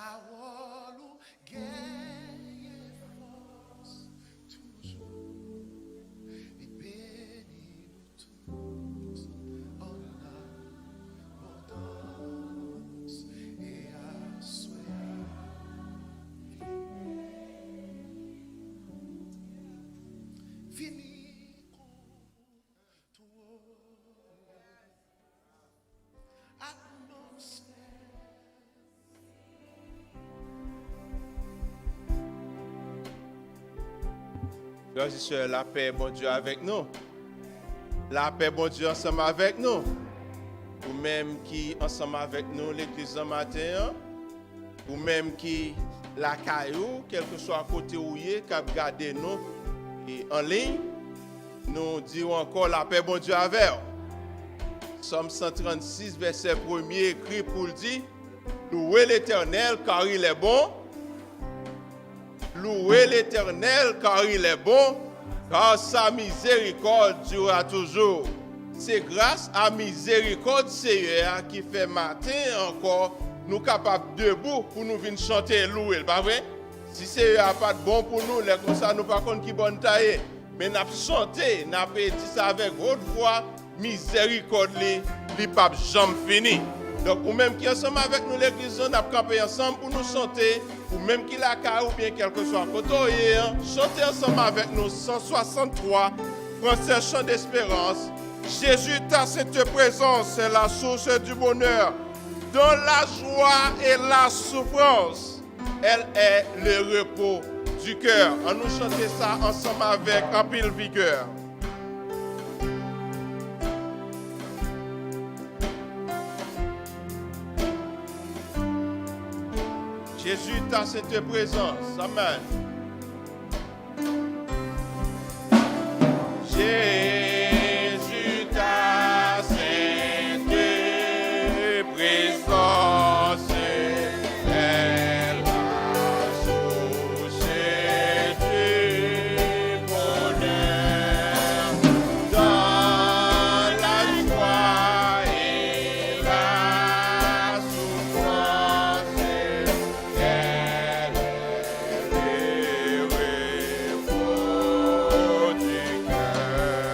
parole ou gagne force toujours et bénis nous tous en abondance et à fini Frères et sœurs, la paix, bon Dieu, avec nous. La paix, bon Dieu, ensemble avec nous. Ou même qui, ensemble avec nous, l'église en matin, ou même qui, la caillou, quel que soit à côté où il est, qui a gardé nous et en ligne, nous dirons encore la paix, bon Dieu, avec vous. Somme 136, verset 1er, écrit pour le dire, louez l'Éternel car il est bon. Louez l'Éternel car il est bon, car sa miséricorde durera toujours. C'est grâce à miséricorde Seigneur qui fait matin encore nous capables debout pour nous venir chanter et louer, pas vrai? Si Seigneur n'a pas de bon pour nous, les comme ça nous pas contre qui bonne taille, mais n'a chanté, n'a dit ça avec haute voix, miséricorde li pas jamais fini. Donc, ou même qui ensemble avec nous, l'église, on a campé ensemble pour nous chanter, ou même qui la car ou bien quel que soit côté, chanter ensemble avec nous, 163, français chant d'espérance. Jésus, ta cette présence, c'est la source du bonheur. Dans la joie et la souffrance, elle est le repos du cœur. On nous chanter ça ensemble avec un pile vigueur. Jésus, ta cette présence. Amen. Jésus, ta cette présence. Elle a souché du bonheur dans la joie et la souffrance. Elle est le repos du cœur.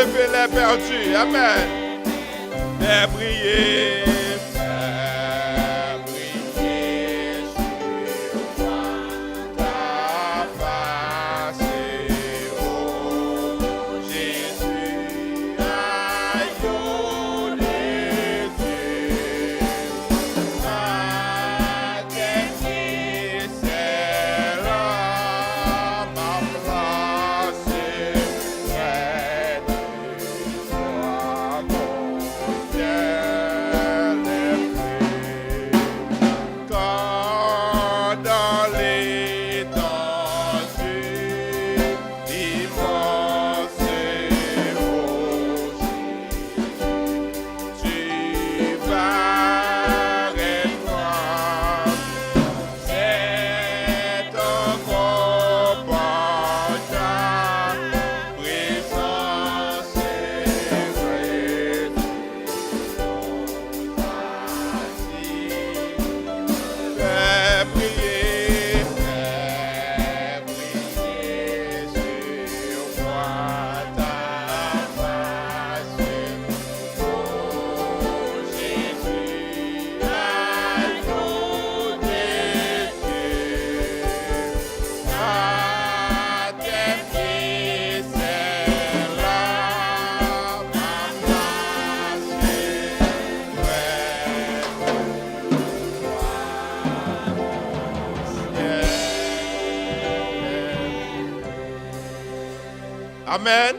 sauver les perdus. Amen. Fais briller, sur moi ta face, oh Jésus, agneau de Dieu. Ma dernière, c'est là, ma place près de toi, mon ciel est bleu. Quand dans l'étendue d'immenses rochers, tu vas et toi, c'est encore par ta présence et fais briller sur moi ta face, oh Jésus, agneau de Dieu. À tes pieds, c'est là ma place Amen.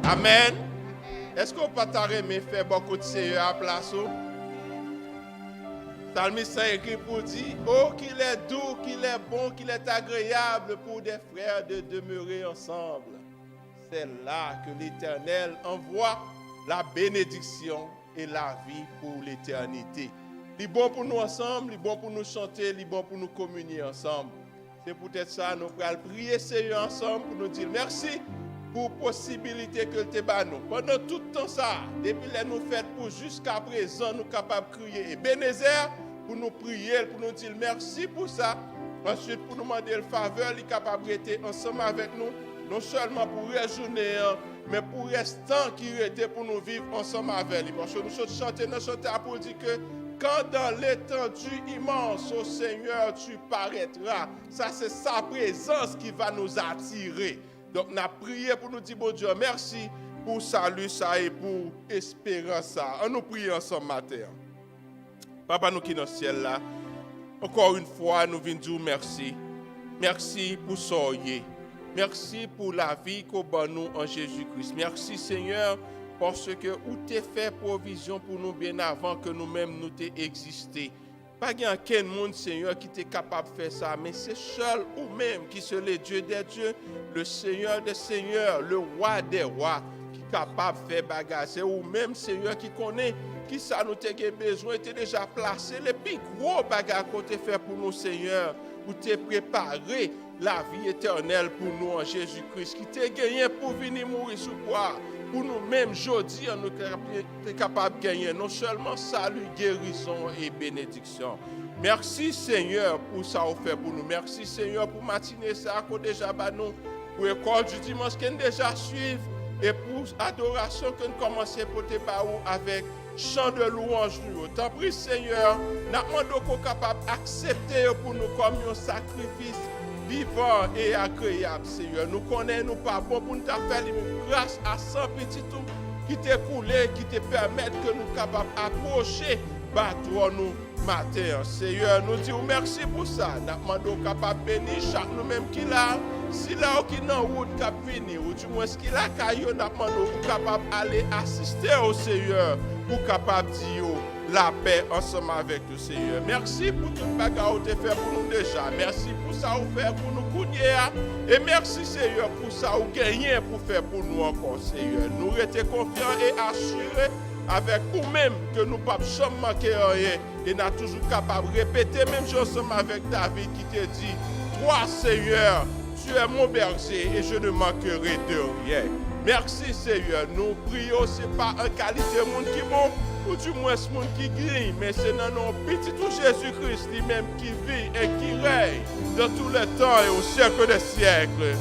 Amen. Est-ce qu'on peut t'arrêter faire beaucoup de sérieux à place? Psalmiste écrit pour dire, oh qu'il est doux, qu'il est bon, qu'il est agréable pour des frères de demeurer ensemble. C'est là que l'Éternel envoie la bénédiction et la vie pour l'éternité. Il est bon pour nous ensemble, il est bon pour nous chanter, il est bon pour nous communier ensemble. C'est peut-être ça, nous allons prier sérieux ensemble pour nous dire merci pour la possibilité que tu as nous. Pendant tout le temps ça, depuis que nous faisons pour jusqu'à présent, nous sommes capables de crier Ebenezer pour nous prier, pour nous dire merci pour ça. Ensuite, pour nous demander le faveur, il est capable d'être ensemble avec nous, non seulement pour réjouir, mais pour restant qui était pour nous vivre ensemble avec lui. Parce que nous chantons pour dire que quand dans l'étendue immense, au Seigneur, tu paraîtras. Ça, c'est sa présence qui va nous attirer. Donc, on a prié pour nous dire, bon Dieu, merci pour salut ça et pour espérance ça. On nous prie ensemble matin. Papa, nous qui sommes dans le ciel là, encore une fois, nous venons dire merci. Merci pour soyez. Merci pour la vie qu'on donne nous en Jésus-Christ. Merci Seigneur, parce que où t'es fait provision pour nous bien avant que nous-mêmes nous t'ai existé. Pas qu'il y a aucun monde, Seigneur, qui est capable de faire ça, mais c'est seul ou même qui est le Dieu des dieux, le Seigneur des seigneurs, le roi des rois, qui est capable de faire bagarre. C'est ou même, Seigneur, qui connaît qui ça nous a besoin, était déjà placé, les plus gros bagarres qu'on t'a fait pour nous, Seigneur, pour te préparer la vie éternelle pour nous en Jésus-Christ, qui t'a gagné pour venir mourir sous croix. Pour nous-mêmes, aujourd'hui, nous sommes capables de gagner non seulement salut, guérison et bénédiction. Merci Seigneur pour ça qu'on fait pour nous. Merci Seigneur pour matinée ça qu'on déjà bat nous. Pour l'école du dimanche qu'on déjà suivre. Et pour l'adoration qu'on commence à porter par vous avec chant de louange. Tant pis Seigneur, nous demandons qu'on soit capable d'accepter pour nous comme un sacrifice vivant et agréable, Seigneur. Nous connaissons, nous pas bon pour nous faire grâce à 100 petits tout qui t'est coulé, qui te permettent que nous soyons capables d'approcher battre nous matin. Seigneur, nous disons merci pour ça. Nous demandons capable de bénir chaque nous-mêmes qui l'a. Si là qui dans route cap fini ou du moins ce qui là caillou, nous demandons capable d'aller assister au Seigneur pour capable dire la paix ensemble avec le Seigneur. Merci pour toute bagarre que tu fait pour nous déjà. Merci pour ça que vous fait pour nous courir. Et merci Seigneur pour ça que vous gagnez pour faire pour nous encore Seigneur. Nous restons confiants et assurés avec nous-mêmes que nous ne pouvons jamais manquer rien. Et nous sommes toujours capables de répéter même chose ensemble avec David qui te dit, toi Seigneur, tu es mon berger et je ne manquerai de rien. Merci Seigneur. Nous prions, ce n'est pas en qualité de monde qui est bon, ou du moins ce monde qui grille, mais c'est dans nos petits tout Jésus-Christ lui-même qui vit et qui règne dans tout le temps et au siècle des siècles.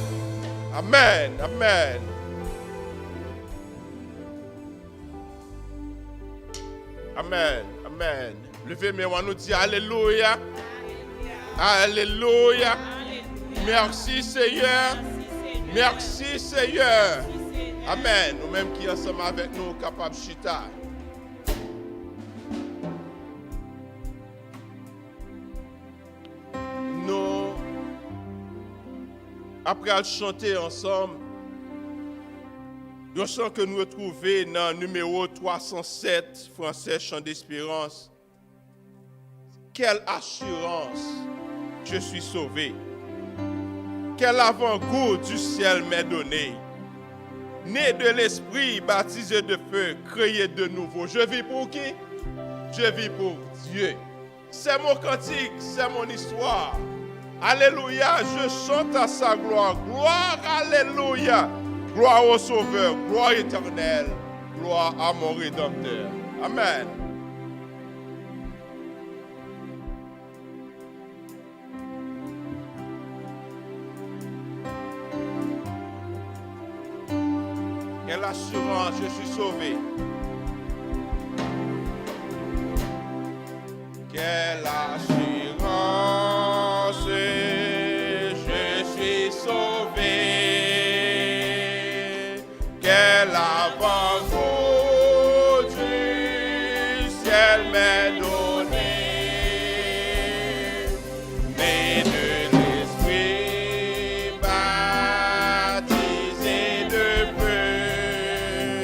Amen. Amen. Amen. Amen. Levez mes mains, nous dit Alléluia. Alléluia. Merci Seigneur. Merci Seigneur. Amen. Nous-mêmes qui ensemble avec nous, capables de chita. Nous, après à chanter ensemble, le chant que nous retrouvons dans le numéro 307, français, chant d'espérance. Quelle assurance, je suis sauvé. Quel avant-goût du ciel m'est donné. Né de l'esprit, baptisé de feu, créé de nouveau. Je vis pour qui? Je vis pour Dieu. C'est mon cantique, c'est mon histoire. Alléluia, je chante à sa gloire. Gloire, alléluia. Gloire au Sauveur, gloire éternelle, gloire à mon Rédempteur. Amen. Quelle assurance, je suis sauvé. Quelle assurance, je suis sauvé. Quel avant-goût du ciel m'est donné. Né de l'esprit, baptisé de feu,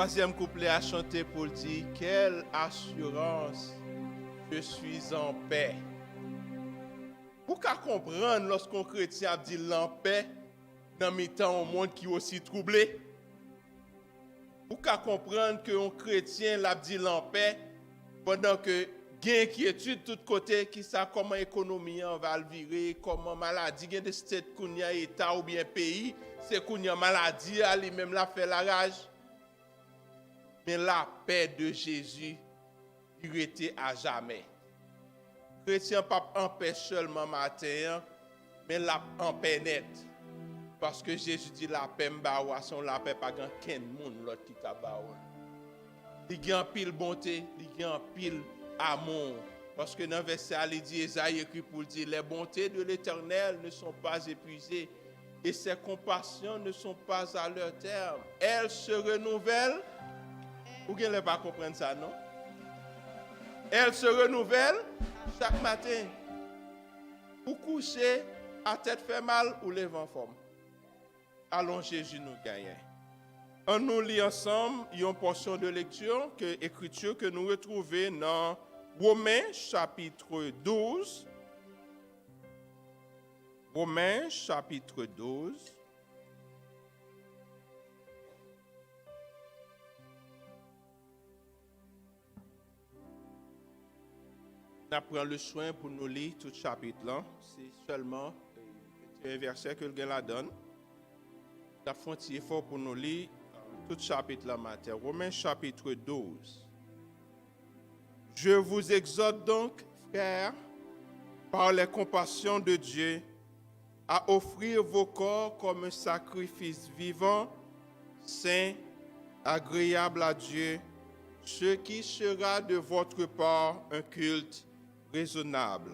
troisième couplet a chanté pour dire quelle assurance, je suis en paix. Pour qu'à comprendre lorsqu'un chrétien dit en paix, dans le temps au monde qui est aussi troublé. Pour qu'à comprendre qu'un chrétien l'a dit en paix, pendant que il y a inquiétude de tous côtés, qui sait comment l'économie va le virer, comment maladie, il y a des states qu'on y a état ou bien pays, c'est qu'on y a maladie, lui-même la fait la rage. Mais la paix de Jésus, il était à jamais. Le chrétien pas en paix seulement matin, mais la en paix nette. Parce que Jésus dit la paix m'bawa, son la paix pas grand ken moun l'autre qui ka bawa. Il y a en pile bonté, il y a en pile amour. Parce que dans le verset, il dit, Esaïe écrit pour dire, les bontés de l'Éternel ne sont pas épuisées et ses compassions ne sont pas à leur terme. Elles se renouvellent. Vous ne pas comprendre ça, non? Elles se renouvellent chaque matin. Vous couchez, à tête fait mal ou lève en forme. Allons, Jésus nous gagne. On nous lit ensemble une portion de lecture, écriture que nous retrouvons dans Romains chapitre 12. Romains chapitre 12. On prend le soin pour nous lire tout chapitre là. C'est seulement un verset que le gars la donne. On a fait un effort pour nous lire tout chapitre là matin. Romains chapitre 12. Je vous exhorte donc, frères, par les compassions de Dieu, à offrir vos corps comme un sacrifice vivant, saint, agréable à Dieu, ce qui sera de votre part un culte raisonnable.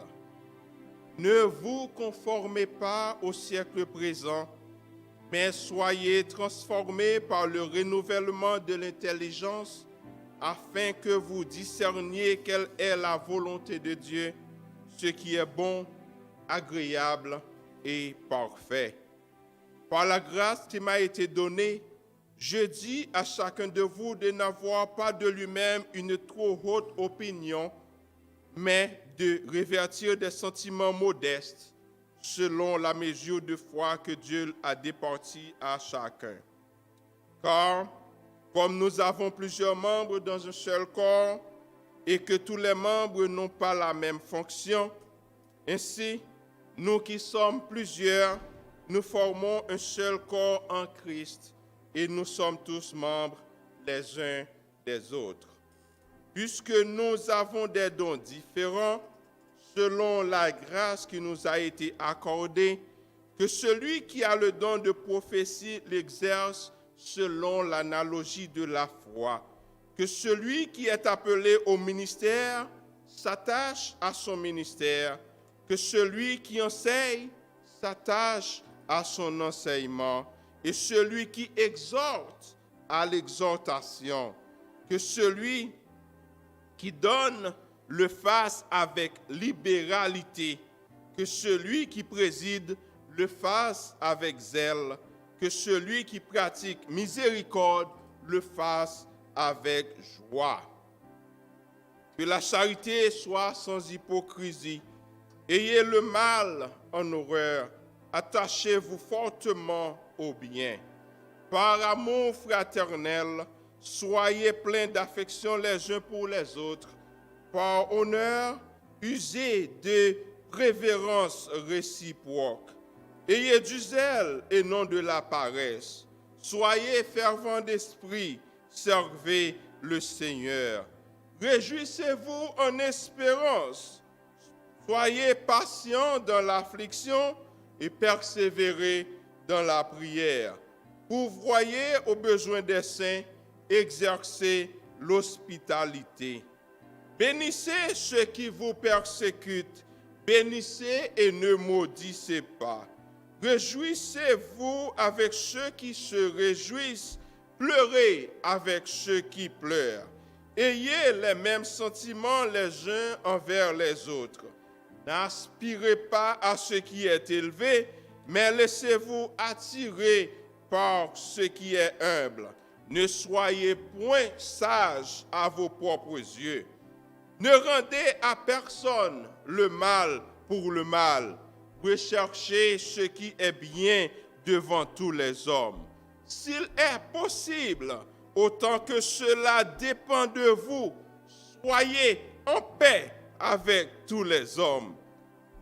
Ne vous conformez pas au siècle présent, mais soyez transformés par le renouvellement de l'intelligence, afin que vous discerniez quelle est la volonté de Dieu, ce qui est bon, agréable et parfait. Par la grâce qui m'a été donnée, je dis à chacun de vous de n'avoir pas de lui-même une trop haute opinion, mais de révertir des sentiments modestes, selon la mesure de foi que Dieu a départie à chacun. Car, comme nous avons plusieurs membres dans un seul corps, et que tous les membres n'ont pas la même fonction, ainsi, nous qui sommes plusieurs, nous formons un seul corps en Christ, et nous sommes tous membres les uns des autres. Puisque nous avons des dons différents, selon la grâce qui nous a été accordée, que celui qui a le don de prophétie l'exerce selon l'analogie de la foi, que celui qui est appelé au ministère s'attache à son ministère, que celui qui enseigne s'attache à son enseignement, et celui qui exhorte à l'exhortation, que celui qui donne le fasse avec libéralité, que celui qui préside le fasse avec zèle, que celui qui pratique miséricorde le fasse avec joie. Que la charité soit sans hypocrisie. Ayez le mal en horreur. Attachez-vous fortement au bien. Par amour fraternel, soyez pleins d'affection les uns pour les autres. Par honneur, usez de révérence réciproque. Ayez du zèle et non de la paresse. Soyez fervents d'esprit, servez le Seigneur. Réjouissez-vous en espérance. Soyez patients dans l'affliction et persévérez dans la prière. Pourvoyez aux besoins des saints, exercez l'hospitalité. Bénissez ceux qui vous persécutent, bénissez et ne maudissez pas. Réjouissez-vous avec ceux qui se réjouissent, pleurez avec ceux qui pleurent. Ayez les mêmes sentiments les uns envers les autres. N'aspirez pas à ce qui est élevé, mais laissez-vous attirer par ce qui est humble. Ne soyez point sages à vos propres yeux. Ne rendez à personne le mal pour le mal. Recherchez ce qui est bien devant tous les hommes. S'il est possible, autant que cela dépend de vous, soyez en paix avec tous les hommes.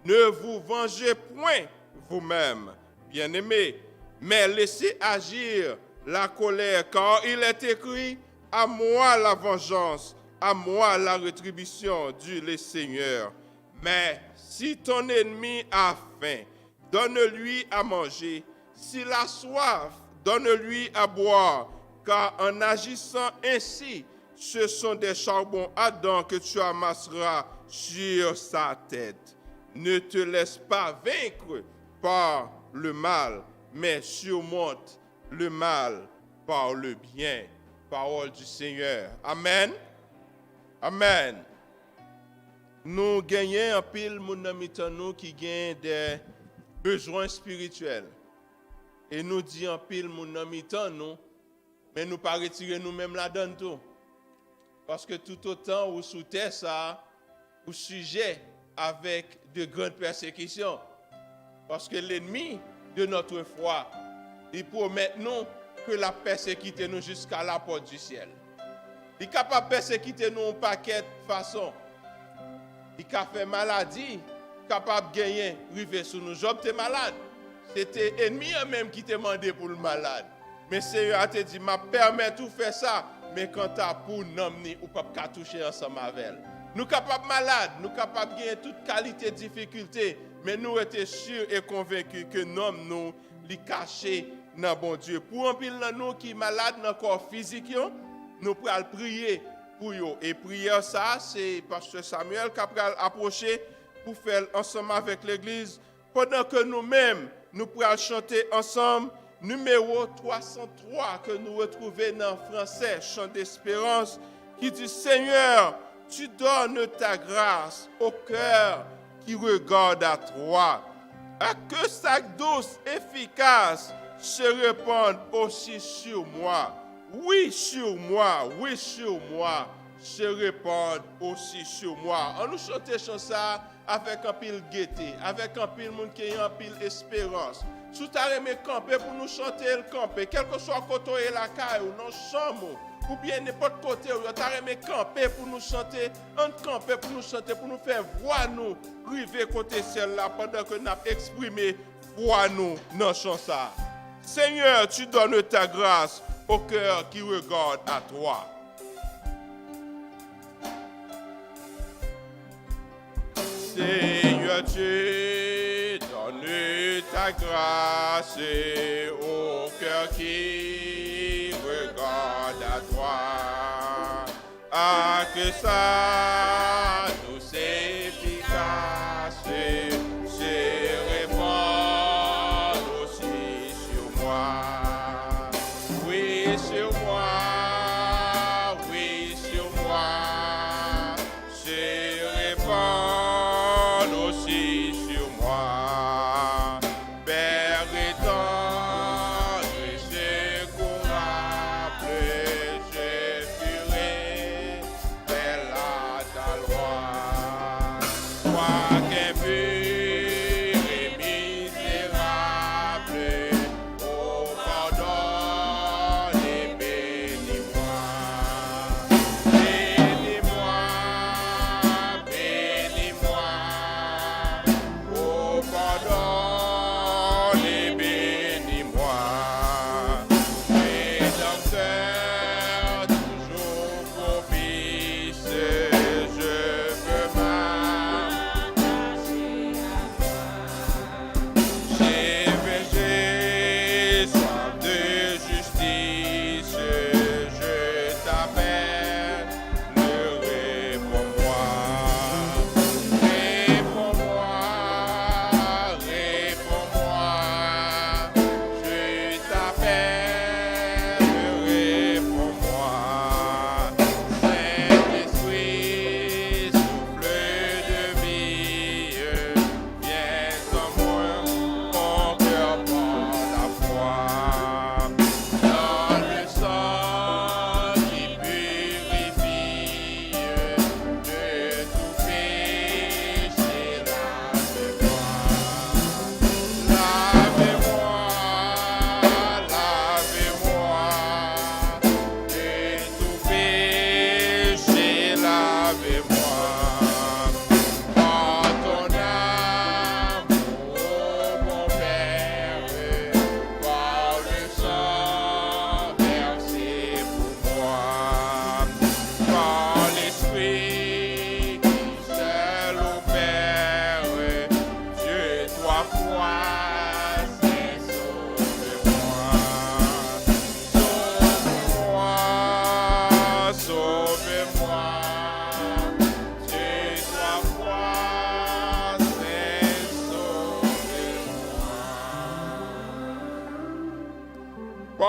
Ne vous vengez point vous-même, bien-aimés, mais laissez agir la colère, car il est écrit: à moi la vengeance, à moi la rétribution, dit le Seigneur. Mais si ton ennemi a faim, donne-lui à manger. S'il a soif, donne-lui à boire, car en agissant ainsi, ce sont des charbons ardents que tu amasseras sur sa tête. Ne te laisse pas vaincre par le mal, mais surmonte le mal par le bien. Parole du Seigneur. Amen. Amen. Nous gagnons un pile moun nan mitan nous qui gagne des besoins spirituels. Et nous disons un pile moun nan mitan nous, mais nous pas retirer nous-mêmes la donne tout. Parce que tout autant ou sous terre ça, ou sujet avec de grandes persécutions. Parce que l'ennemi de notre foi, il promet nous que la persécuter nous jusqu'à la porte du ciel. Il est capable de persécuter nous en paquet de façons. Il a fait maladie, capable de gagner, river sur nous. Job était malade. C'était l'ennemi même qui t'a demandé pour le malade. Mais Seigneur a te dit, m'a permet tout faire ça, mais quand tu as pour nommer ou pas toucher ensemble avec elle. Nous capables malades, nous capables de gagner toute qualité de difficulté, mais nous étions sûrs et convaincus que nous li caché dans bon Dieu. Pour un pile dans nous qui malade dans le corps physique, nous pouvons prier pour eux. Et prière ça, c'est pasteur Samuel qui a approché pour faire ensemble avec l'église, pendant que nous-mêmes, nous pourrons chanter ensemble numéro 303 que nous retrouvons dans le français, chant d'espérance, qui dit: Seigneur, tu donnes ta grâce au cœur qui regarde à toi. À que sa douce efficace se répande aussi sur moi. Oui, sur moi, se répande aussi sur moi. On nous chante ça avec un pile gaieté, avec un pile monde qui a un pile espérance. Si tu as aimé camper pour nous chanter le camper, quel que soit côté et la caille ou dans chambre, ou bien n'importe côté où tu as aimé camper pour nous chanter, un camper pour nous chanter, pour nous faire voir nous, river côté celle-là pendant que nous avons exprimé voir nous dans le chant ça. Seigneur, tu donnes ta grâce au cœur qui regarde à toi. Seigneur, tu donnes ta grâce au cœur qui regarde à toi. Ah, que ça douce efficace se répand aussi sur moi. Oui, sur moi, oui, sur moi, se répand aussi sur moi. Père étendre, je courable, je fuirai vers la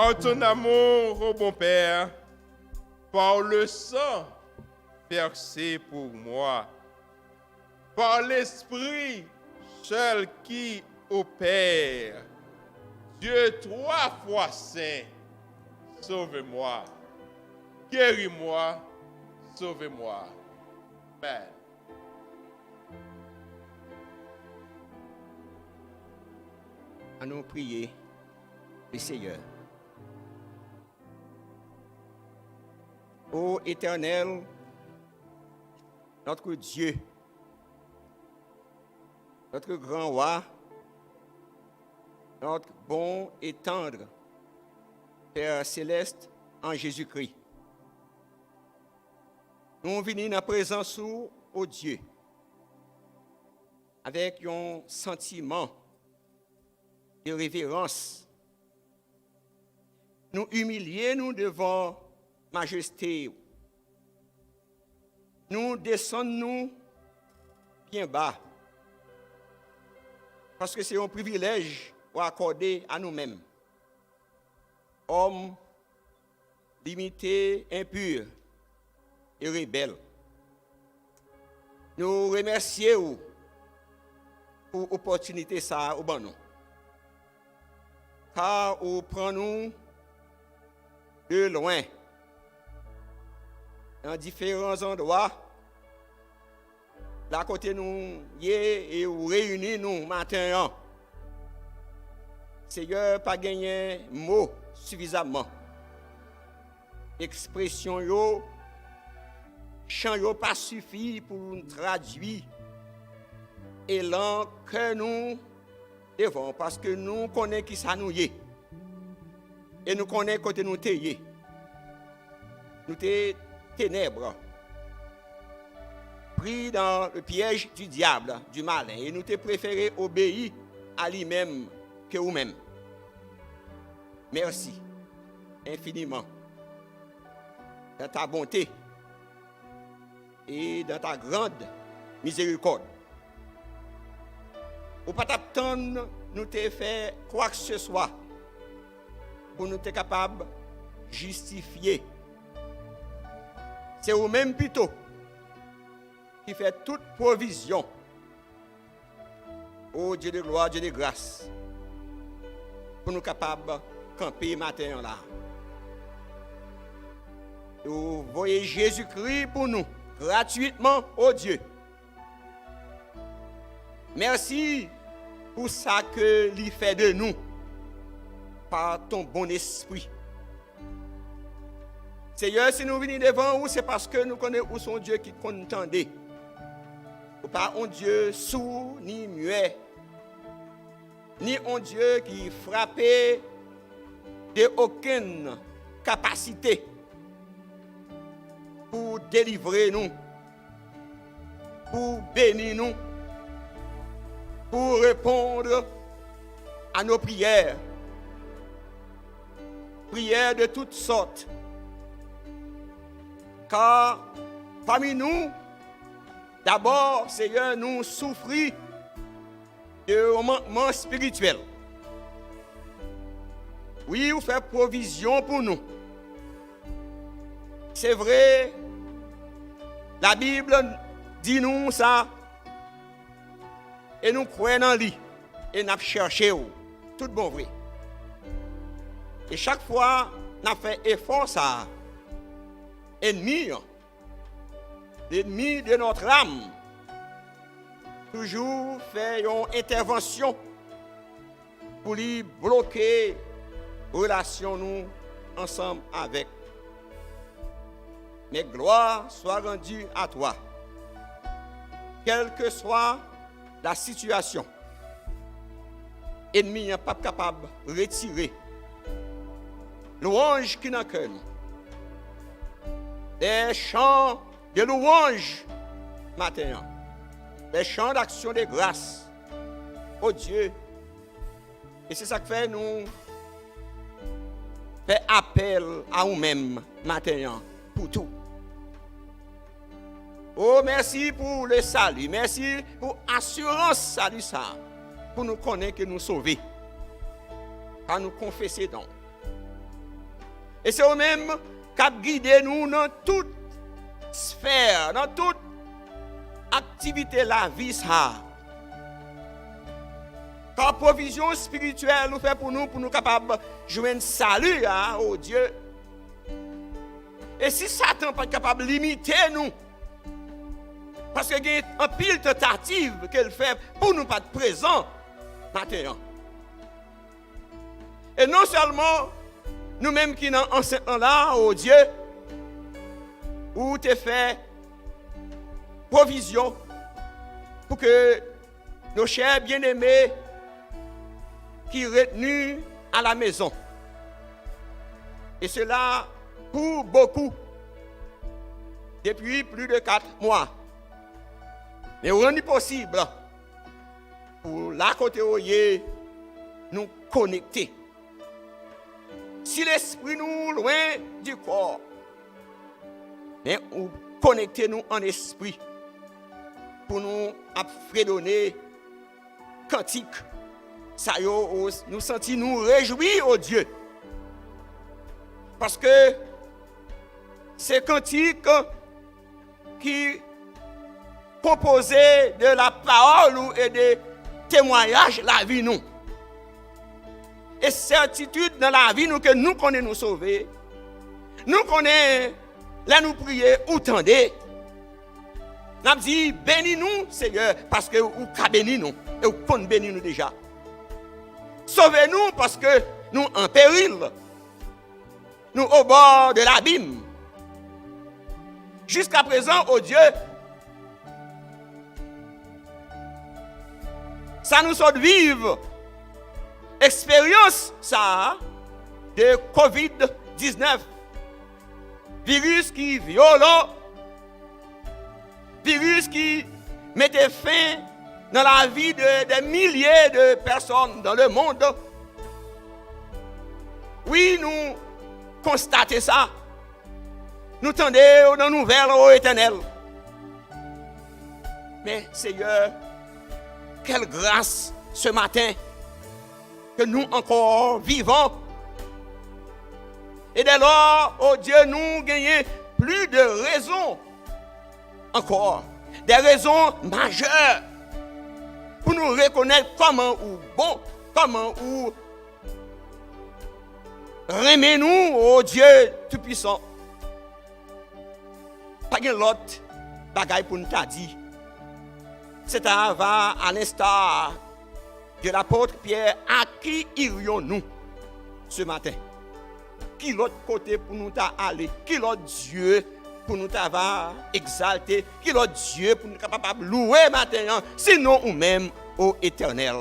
par ton amour, ô bon Père, par le sang versé pour moi, par l'Esprit seul qui opère, Dieu 3 fois saint, sauve-moi, guéris-moi, sauve-moi. Amen. À nous prier le Seigneur. Ô Éternel, notre Dieu, notre grand roi, notre bon et tendre Père céleste en Jésus-Christ. Nous venons en présence au Dieu avec un sentiment de révérence. Nous humilier nous devant majesté. Nous descendons bien bas. Parce que c'est un privilège accordé à nous-mêmes. Hommes limités, impurs et rebelles. Nous remercions pour l'opportunité ça au bon nous. Car nous prenons de loin, dans différents endroits, là côté nous et nous réunis nous matin. Seigneur, pas gagné mot suffisamment. Expression yo, chant yo pas suffi pour nous traduire élan que nous devons, parce que nous connaissons qui ça nous est. Et nous connaissons côté nous t'ayez. Nous t'es ténèbres. Pris dans le piège du diable, du malin. Et nous t'es préféré obéir à lui-même que vous-même. Merci infiniment dans ta bonté et dans ta grande miséricorde. Ou pas t'attendre, nous t'ai fait quoi que ce soit pour nous être capables de justifier. C'est vous-même plutôt qui fait toute provision. Ô Dieu de gloire, Dieu de grâce, pour nous capables de camper matin là. Vous voyez Jésus-Christ pour nous, gratuitement, ô Dieu. Merci pour ça que l'il fait de nous, par ton bon esprit. Seigneur, si nous venons devant vous, c'est parce que nous connaissons où son Dieu qui contendait. Ou pas un Dieu sourd ni muet, ni un Dieu qui frappait de aucune capacité pour délivrer nous, pour bénir nous, pour répondre à nos prières. Prières de toutes sortes. Car parmi nous, d'abord, Seigneur, nous souffrons de manquement spirituel. Oui, vous faites provision pour nous. C'est vrai, la Bible dit nous ça, et nous croyons en lui, et nous cherchons tout bon vrai. Et chaque fois, nous fait effort ça. L'ennemi de notre âme, toujours fait une intervention pour lui bloquer relation nous ensemble avec. Mais gloire soit rendue à toi, quelle que soit la situation. L'ennemi n'est pas capable de retirer louange qui n'a que nous. Des chants de louange matin, des chants d'action de grâce au Dieu. Et c'est ça que fait nous fait appel à nous-mêmes matin pour tout. Oh, merci pour le salut, merci pour l'assurance salut ça, pour nous connaître que nous sauver, à nous confesser donc. Et c'est eux-mêmes qui ont guidé nous dans toute sphère, dans toute activité la vie ça. Car provision spirituelle nous fait pour nous capables de joindre salut au Dieu. Et si Satan n'est pas capable de limiter nous, parce qu'il y a un pile tentative qu'elle fait pour nous pas être présents maintenant. Et non seulement nous-mêmes qui sommes enseignement là, au Dieu, où tu fait provision pour que nos chers bien-aimés qui sont retenus à la maison. Et cela pour beaucoup, depuis plus de 4 mois. Mais on est possible pour la côté nous connecter. Si l'esprit nous loin du corps, mais on connecter nous en esprit pour nous fredonner cantique. Ça nous sentir nous réjouir au Dieu. Parce que c'est cantique qui composé de la parole et de témoignages la vie nous. Et certitude dans la vie nous que nous connaissons nous sauver. Nous connaissons là nous prier ou tendez. Nous avons dit bénis-nous Seigneur parce que vous avez béni nous et vous connaissez béni nous déjà. Sauvez-nous parce que nous en péril. Nous au bord de l'abîme. Jusqu'à présent, oh Dieu, ça nous sort vivre expérience ça de COVID-19. Virus qui est violent, virus qui mettait fin dans la vie de milliers de personnes dans le monde. Oui, nous constatons ça. Nous tendons dans nos nouvelles au éternel. Mais Seigneur, quelle grâce ce matin que nous encore vivons. Et dès lors, oh Dieu, nous gagnons plus de raisons encore. Des raisons majeures pour nous reconnaître comment ou bon, comment ou remets-nous, oh Dieu Tout-Puissant. Pas de l'autre bagaille pour nous dire. C'est à l'instar de l'apôtre Pierre, à qui irions-nous ce matin? Qui l'autre côté pour nous aller? Qui l'autre Dieu pour nous exalter? Qui l'autre Dieu pour nous capable de louer maintenant? Sinon ou même au éternel.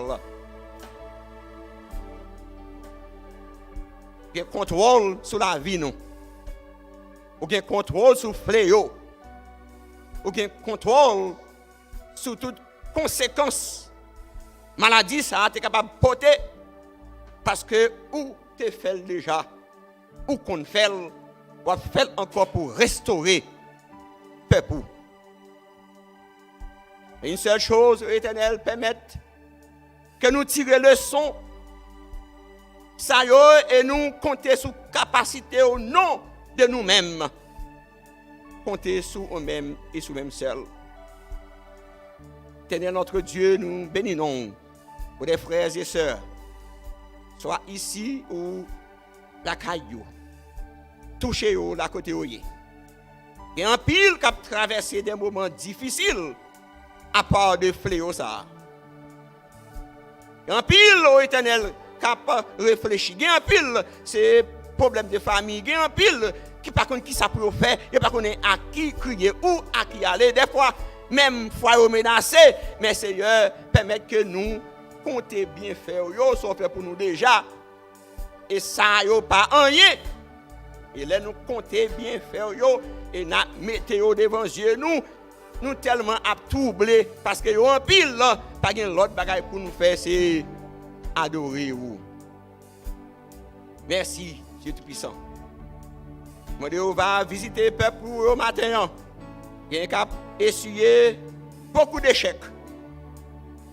Il y a contrôle sur la vie, nous. Ou bien contrôle sur le fléau. Ou bien contrôle sur toutes conséquences. Maladie, ça, tu es capable de porter. Parce que ou tu fait déjà, ou qu'on fait, ou fait encore pour restaurer le peuple. Et une seule chose, l'Éternel permet que nous tirions leçon. Ça y est, et nous compter sur capacité au nom de nous-mêmes. Compter sur nous-mêmes et sur nous-mêmes seuls. Tenez notre Dieu, nous bénissons pour des frères et sœurs, soit ici ou la caillou, touchez la côté oye. Et en pile qui a traversé des moments difficiles à part de fléau ça. Et en pile au éternel qui a réfléchi, et en pile c'est problème de famille, et en pile qui pas connaît qui ça peut faire, et pas connaît à qui crier ou à qui aller. Des fois même fois menacé, mais Seigneur permet que nous compter bien faire yo sont fait pour nous déjà et ça yo pas rien. Et là nous compter bien faire yo et n'a mettez yo devant Dieu nous tellement à troubler parce que yo en pile là pas gain l'autre bagaille pour nous faire c'est adorer vous. Merci Dieu Tout-Puissant. Moi Dieu va visiter le peuple au matin. Il y a cap essuyer beaucoup d'échecs.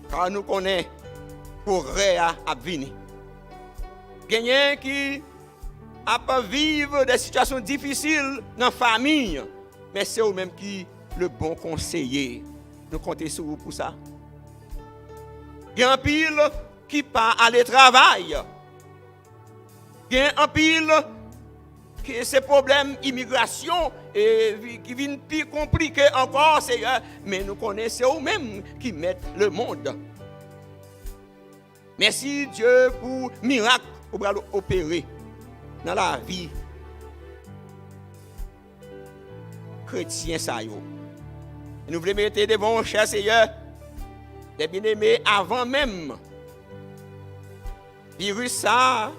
Car nous connaissons pour réa à venir. Gagné qui à vivre des situations difficiles dans la famille, mais c'est eux-mêmes qui le bon conseiller. Nous comptons sur vous pour ça. Il y a un pile qui part à le travail. Il y a un pile qui ces problèmes immigration et qui viennent plus compliqués encore, Seigneur. Mais nous connaissons eux-mêmes qui mettent le monde. Merci Dieu pour miracle pour opérer dans la vie chrétien ça yo. Nous voulons mettre devant cher Seigneur des bien-aimés avant même virus ça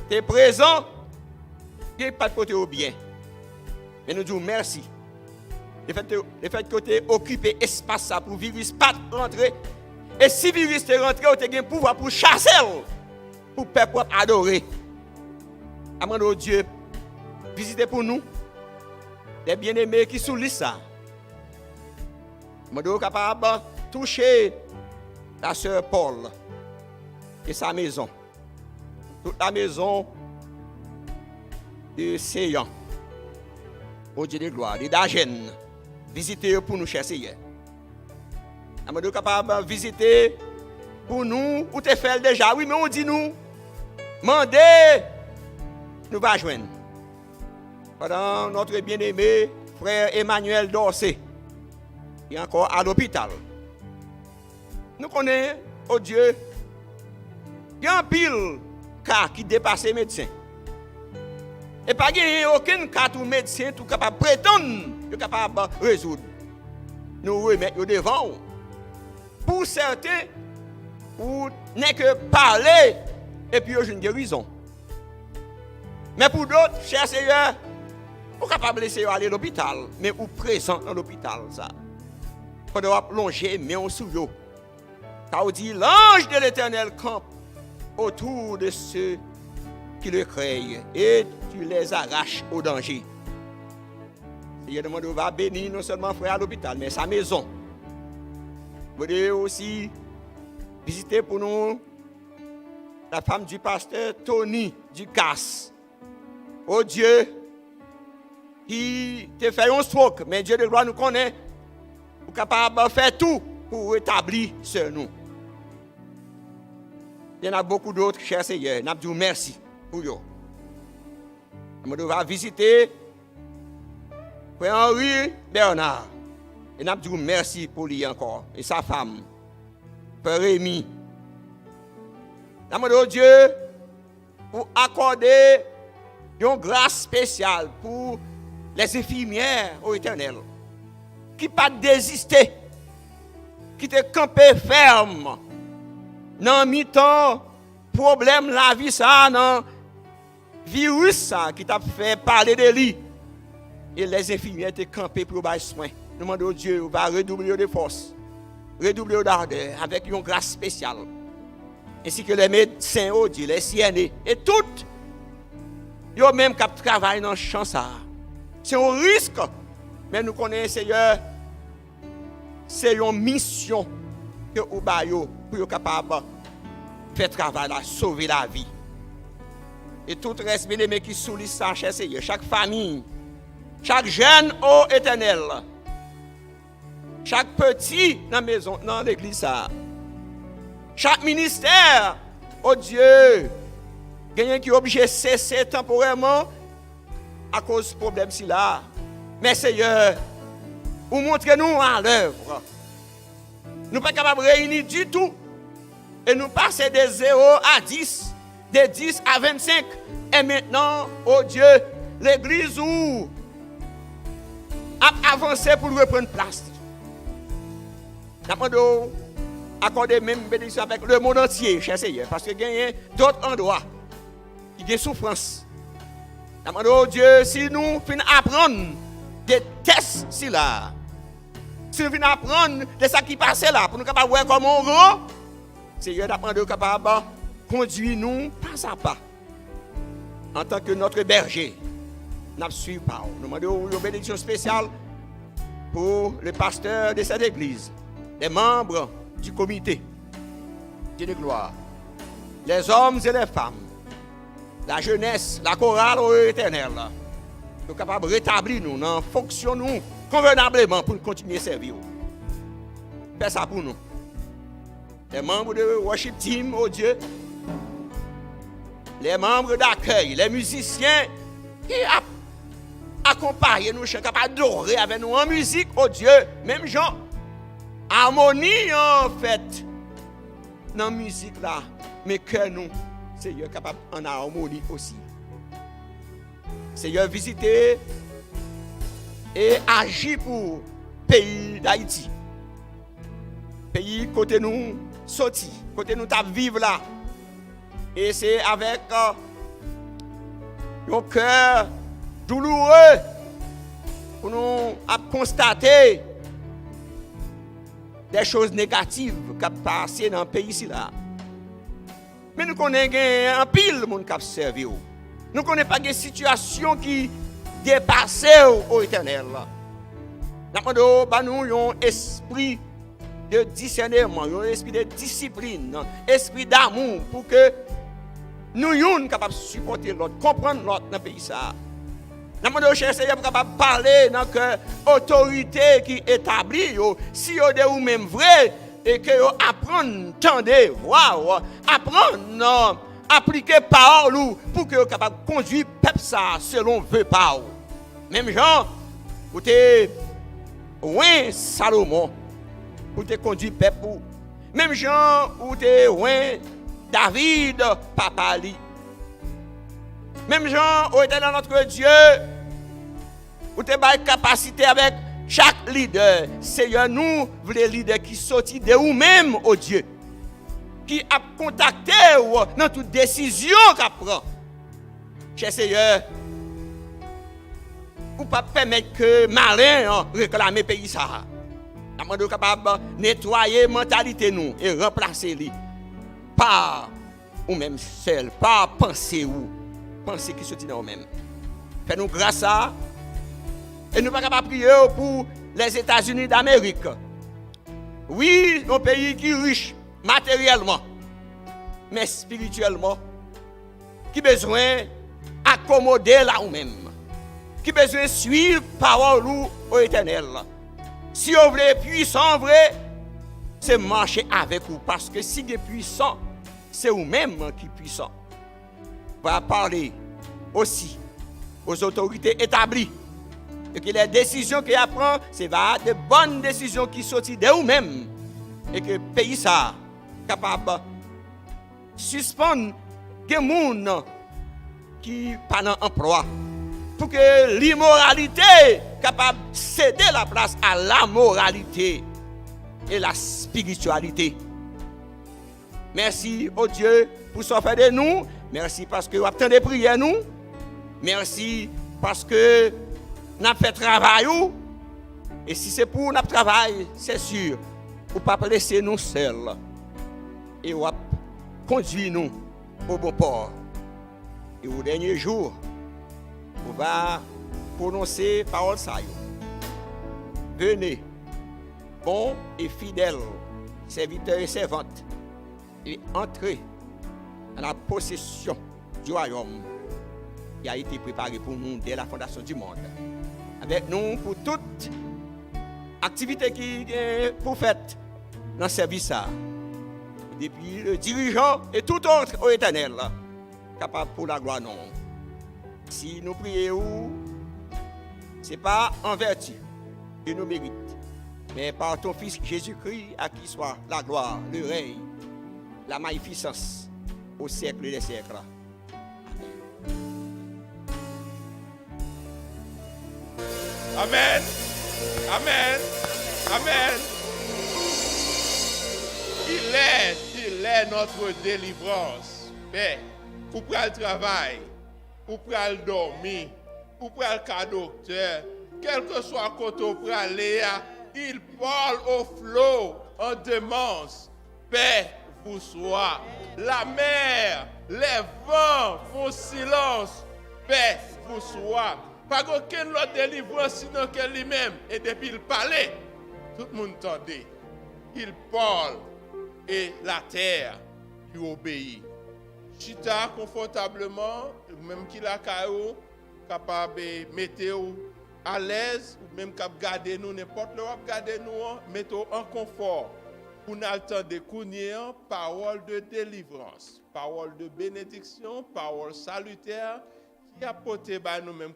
est présent, il n'est pas de côté au bien. Mais nous disons merci. Le fait que tu aies occupé l'espace ça pour virus pas rentrer. Et si virus est rentré, tu as un pouvoir pour chasser, pour peuple adorer. Amandons Dieu, visitez pour nous des bien-aimés qui sont ça. Amandons capable de toucher la sœur Paul et sa maison. Toute la maison de Séan. Au Dieu de gloire, d'Agen. Visitez pour nous, cher Seigneur. Amandou capable de visiter pour nous, ou te fait déjà. Oui, mais on dit nous, mandez, nous va joindre. Pendant notre bien-aimé frère Emmanuel Dorsey, il est encore à l'hôpital. Nous connaissons, oh Dieu, il y a un pile cas qui dépasse les médecins. Et pas aucun cas où médecin tout capable de prétendre, capable de résoudre. Nous remettons devant. Pour certains, vous n'est que parler et puis j'ai une guérison. Mais pour d'autres, chers Seigneur, vous n'êtes pas capable de laisser aller à l'hôpital, mais vous présent dans l'hôpital. Quand vous plonger, mais on sous vous. Car on dit, l'ange de l'Éternel campe autour de ceux qui le craignent et tu les arraches au danger. Seigneur demande va bénir non seulement frère à l'hôpital, mais sa maison. Vous devez aussi visiter pour nous la femme du pasteur Tony Ducasse. Oh Dieu, qui te fait un stroke, mais Dieu de gloire nous connaît, pour capable de faire tout pour rétablir sur nous. Il y en a beaucoup d'autres, chers Seigneur. Nous disons merci pour eux. Nous devons visiter frère Henri Bernard. Et nous disons merci pour lui encore. Et sa femme, frère Rémi. Nous demandons Dieu pour accorder une grâce spéciale pour les infirmières au Éternel. Qui pas désister. Qui te campé ferme. Dans mi-temps, problème la vie ça, non virus ça qui t'a fait parler de lui. Et les infirmières te campé pour bailler soin. Nous demandons Dieu va redoubler de force, redoubler d'ardeur avec une grâce spéciale. Ainsi que les médecins, oh Dieu, les CNE et toutes, ils ont même qui travaillent dans le champ ça. C'est un risque, mais nous connaissons Seigneur, c'est une mission que nous avons pour être capable de faire travail, là, sauver la vie. Et tout reste bien aimé qui souligne ça, cher Seigneur. Chaque famille, chaque jeune au Éternel, chaque petit dans la maison, dans l'église, chaque ministère, oh Dieu, quelqu'un qui est obligé de cesser temporairement à cause du problème si là. Mais Seigneur, vous montrez-nous à l'œuvre. Nous ne sommes pas capables de réunir du tout. Et nous passer de 0 à 10, de 10 à 25. Et maintenant, oh Dieu, l'église où a avancé pour reprendre place. Nous demandons accorder même bénédiction avec le monde entier, cher Seigneur, parce qu'il y a d'autres endroits qui ont souffrance. Nous demandons, oh Dieu, si nous finissons apprendre des tests si là, si nous finissons apprendre de ce qui passe là, pour nous capables voir comment on grand, Seigneur, nous demandons capable de conduire nous pas à pas. En tant que notre berger, nous suivons pas. Nous demandons une bénédiction spéciale pour le pasteur de cette église, les membres du comité, Dieu de gloire, les hommes et les femmes. la jeunesse, la chorale au éternel. Nous sommes capables de rétablir nous, dans fonction nous convenablement pour continuer à servir. Fais ça pour nous. Les membres de worship team, oh Dieu, les membres d'accueil, les musiciens qui accompagnent nous, sont capables d'adorer avec nous en musique, oh Dieu, même gens, harmonie en fait, dans la musique là, mais que nous, Seigneur, capable en harmonie aussi. Seigneur, visiter et agir pour le pays d'Haïti. Pays côté nous sorti, côté nous t'a vivre là. Et c'est avec un cœur douloureux pour nous constater des choses négatives qui ont passé dans le pays ici là. Mais nous connaissons un pile monde qui a servi. Nous ne connaissons pas des situations qui dépassent au éternel. Nous avons un esprit de discernement, un esprit de discipline, un esprit d'amour pour que nous soyons capables de supporter l'autre, comprendre l'autre dans le pays. Nous avons cher Seigneur pour capable parler dans l'autorité qui est établie. Si vous êtes vous-même vrai, et que vous apprenez, entendez, voir, apprendre, appliquer parole pour que vous soyez capable de conduire le peuple selon vos paroles. Même Jean, vous êtes loin Salomon, pour te conduire le peuple. Même Jean, vous êtes loin David, papa li. Même Jean, vous êtes dans notre Dieu, vous êtes dans capacité avec chaque leader. Seigneur, nous voulons des leaders qui sortent de vous-même, oh Dieu, qui a contacté dans toute décision qu'on prend. Cher Seigneur, vous ne pouvez pas permettre que malin réclame le pays ça. Nous sommes capables de nettoyer la mentalité nous et remplacer les par ou même seul, par penser qui sortit dans nous-mêmes. Fais-nous grâce à et nous ne sommes pas capables de prier pour les États-Unis d'Amérique. Oui, un pays qui est riche matériellement, mais spirituellement, qui a besoin d'accommoder là ou même, qui a besoin de suivre la parole au éternel. Si vous voulez puissant, vrai, c'est marcher avec vous. Parce que si vous êtes puissant, c'est vous-même qui êtes puissant. Va parler aussi aux autorités établies. Et que les décisions qu'il apprend, c'est de bonnes décisions qui sortent de vous-même. Et que le pays ça capable de suspendre des gens qui pas dans emploi. Pour que l'immoralité capable de céder la place à la moralité et la spiritualité. Merci au Dieu pour ce fait de nous. Merci parce que vous avez de prières nous. Merci parce que nous avons fait travail. Et si c'est pour notre travail, c'est sûr, vous ne pouvez pas laisser nous seuls. Et vous conduire nous au bon port. Et au dernier jour, on va prononcer parole ça. Venez, bons et fidèles, serviteurs et servantes, et entrez dans la possession du royaume qui a été préparé pour nous dès la fondation du monde. Avec nous pour toute activité qui est pour faite dans ce service. Depuis le dirigeant et tout autre au éternel, capable pour la gloire non. Si nous prions, ce n'est pas en vertu de nos mérites, mais par ton Fils Jésus-Christ, à qui soit la gloire, le règne, la magnificence au siècle des siècles. Amen. Amen. Amen. Il est notre délivrance. Mais, pour prendre le travail, pour prendre le dormir, pour prendre le docteur, quel que soit côté pour aller, il parle au flot, en démence. Paix vous soit. La mer, les vents font silence. Paix vous soit. Pas aucune autre délivrance sinon que lui-même. Et depuis il parlait, tout le monde entendait. Il parle et la terre lui obéit. chita confortablement, même qui la caillou, capable de mettre à l'aise, ou même capable de garder nous, n'importe le où garder nous, mettre en confort. Pour nous attendre de connaître parole de délivrance, parole de bénédiction, parole salutaire, qui a porté par nous-mêmes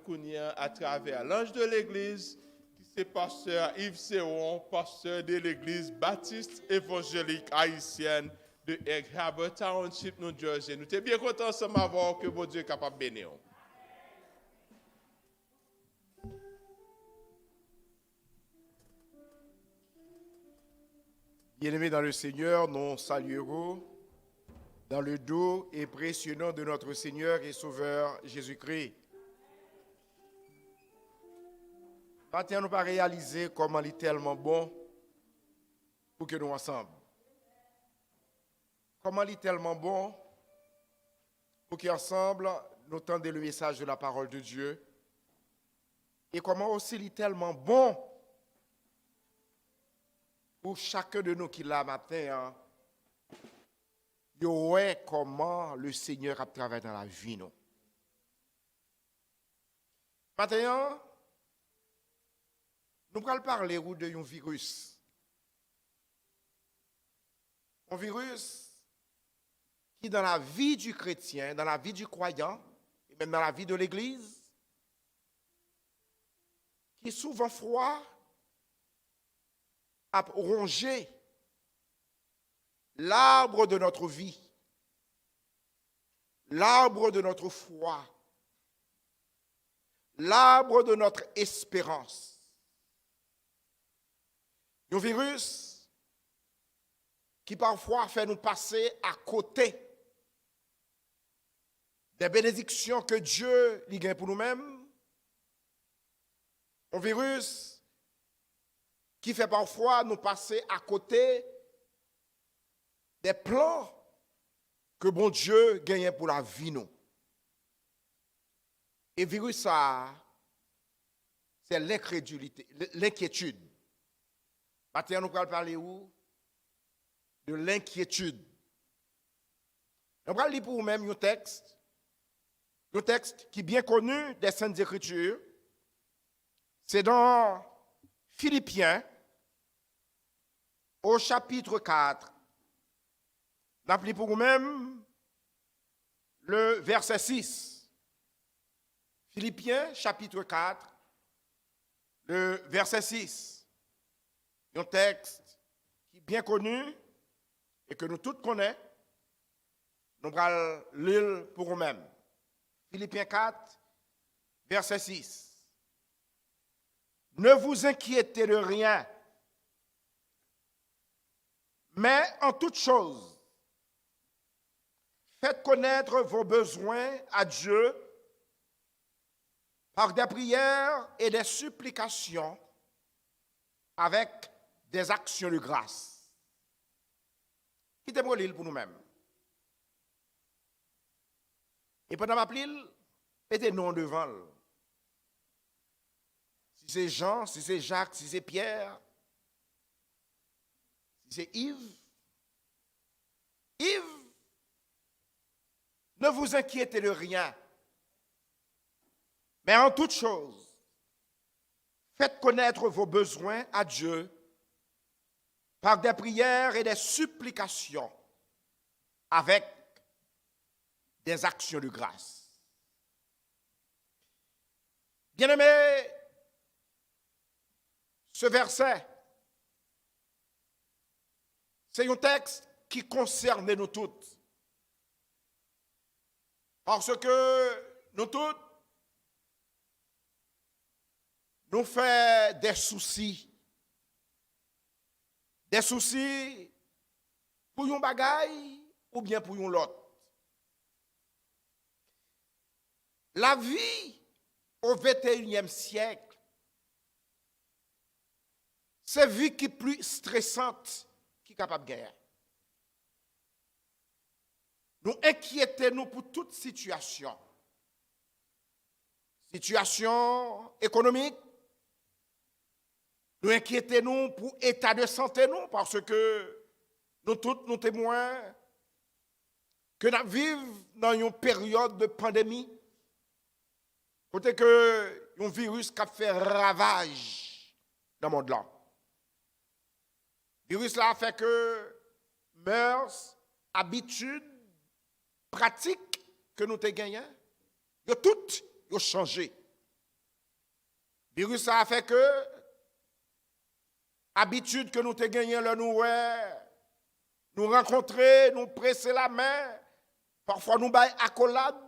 à travers l'ange de l'église, qui c'est pasteur Yves Séron, pasteur de l'église baptiste évangélique haïtienne de Egg Harbor Township, New Jersey. Nous sommes bien contents ensemble d'avoir que bon Dieu est capable de bénir. Bien-aimés dans le Seigneur, nous saluerons dans le doux et précieux nom de notre Seigneur et Sauveur Jésus-Christ. Maintenant, nous pas réaliser comment il est tellement bon pour que nous ensemble. Comment il est tellement bon pour qu'ensemble nous tendions le message de la parole de Dieu. Et comment aussi il est tellement bon pour chacun de nous qui l'a matin, ouais, comment le Seigneur a travaillé dans la vie. Nous. Maintenant, nous allons parler de un virus. Un virus qui, dans la vie du chrétien, dans la vie du croyant, et même dans la vie de l'Église, qui est souvent froid, à ronger l'arbre de notre vie, l'arbre de notre foi, l'arbre de notre espérance. Un virus qui parfois fait nous passer à côté des bénédictions que Dieu lui gagne pour nous-mêmes. Un virus qui fait parfois nous passer à côté des plans que bon Dieu gagne pour la vie nous. Et virus ça, c'est l'incrédulité, l'inquiétude. Maintenant, nous allons parler où? De l'inquiétude. Nous allons lire pour vous-même un texte qui est bien connu des Saintes Écritures. C'est dans Philippiens, au chapitre 4. N'appelez pour vous-même le verset 6. Philippiens, chapitre 4, le verset 6. Un texte qui est bien connu et que nous tous connaissons. Nous allons lire pour vous-même. Philippiens 4, verset 6. Ne vous inquiétez de rien, mais en toute chose, faites connaître vos besoins à Dieu par des prières et des supplications avec des actions de grâce. Quittez-moi l'île pour nous-mêmes. Et pendant ma pile, mettez-nous devant. Si c'est Jean, si c'est Jacques, si c'est Pierre, si c'est Yves, ne vous inquiétez de rien, mais en toute chose, faites connaître vos besoins à Dieu par des prières et des supplications avec des actions de grâce. Bien-aimés, ce verset, c'est un texte qui concerne nous toutes. Parce que nous toutes, nous faisons des soucis. Des soucis pour un bagaille ou bien pour un lot. La vie au 21e siècle, c'est une vie qui est plus stressante qui est capable de gagner. Nous inquiétons pour toute situation. Situation économique. Nous inquiétons pour l'état de santé, nous, parce que nous tous, nous témoins que nous vivons dans une période de pandémie, côté que un virus qui a fait ravage dans le monde là. Le virus là a fait que mœurs, habitudes, pratiques que nous avons gagnées, toutes ont changé. Le virus là a fait que habitudes que nous avons gagnées, nous rencontrer, nous presser la main, parfois nous bailler accolade.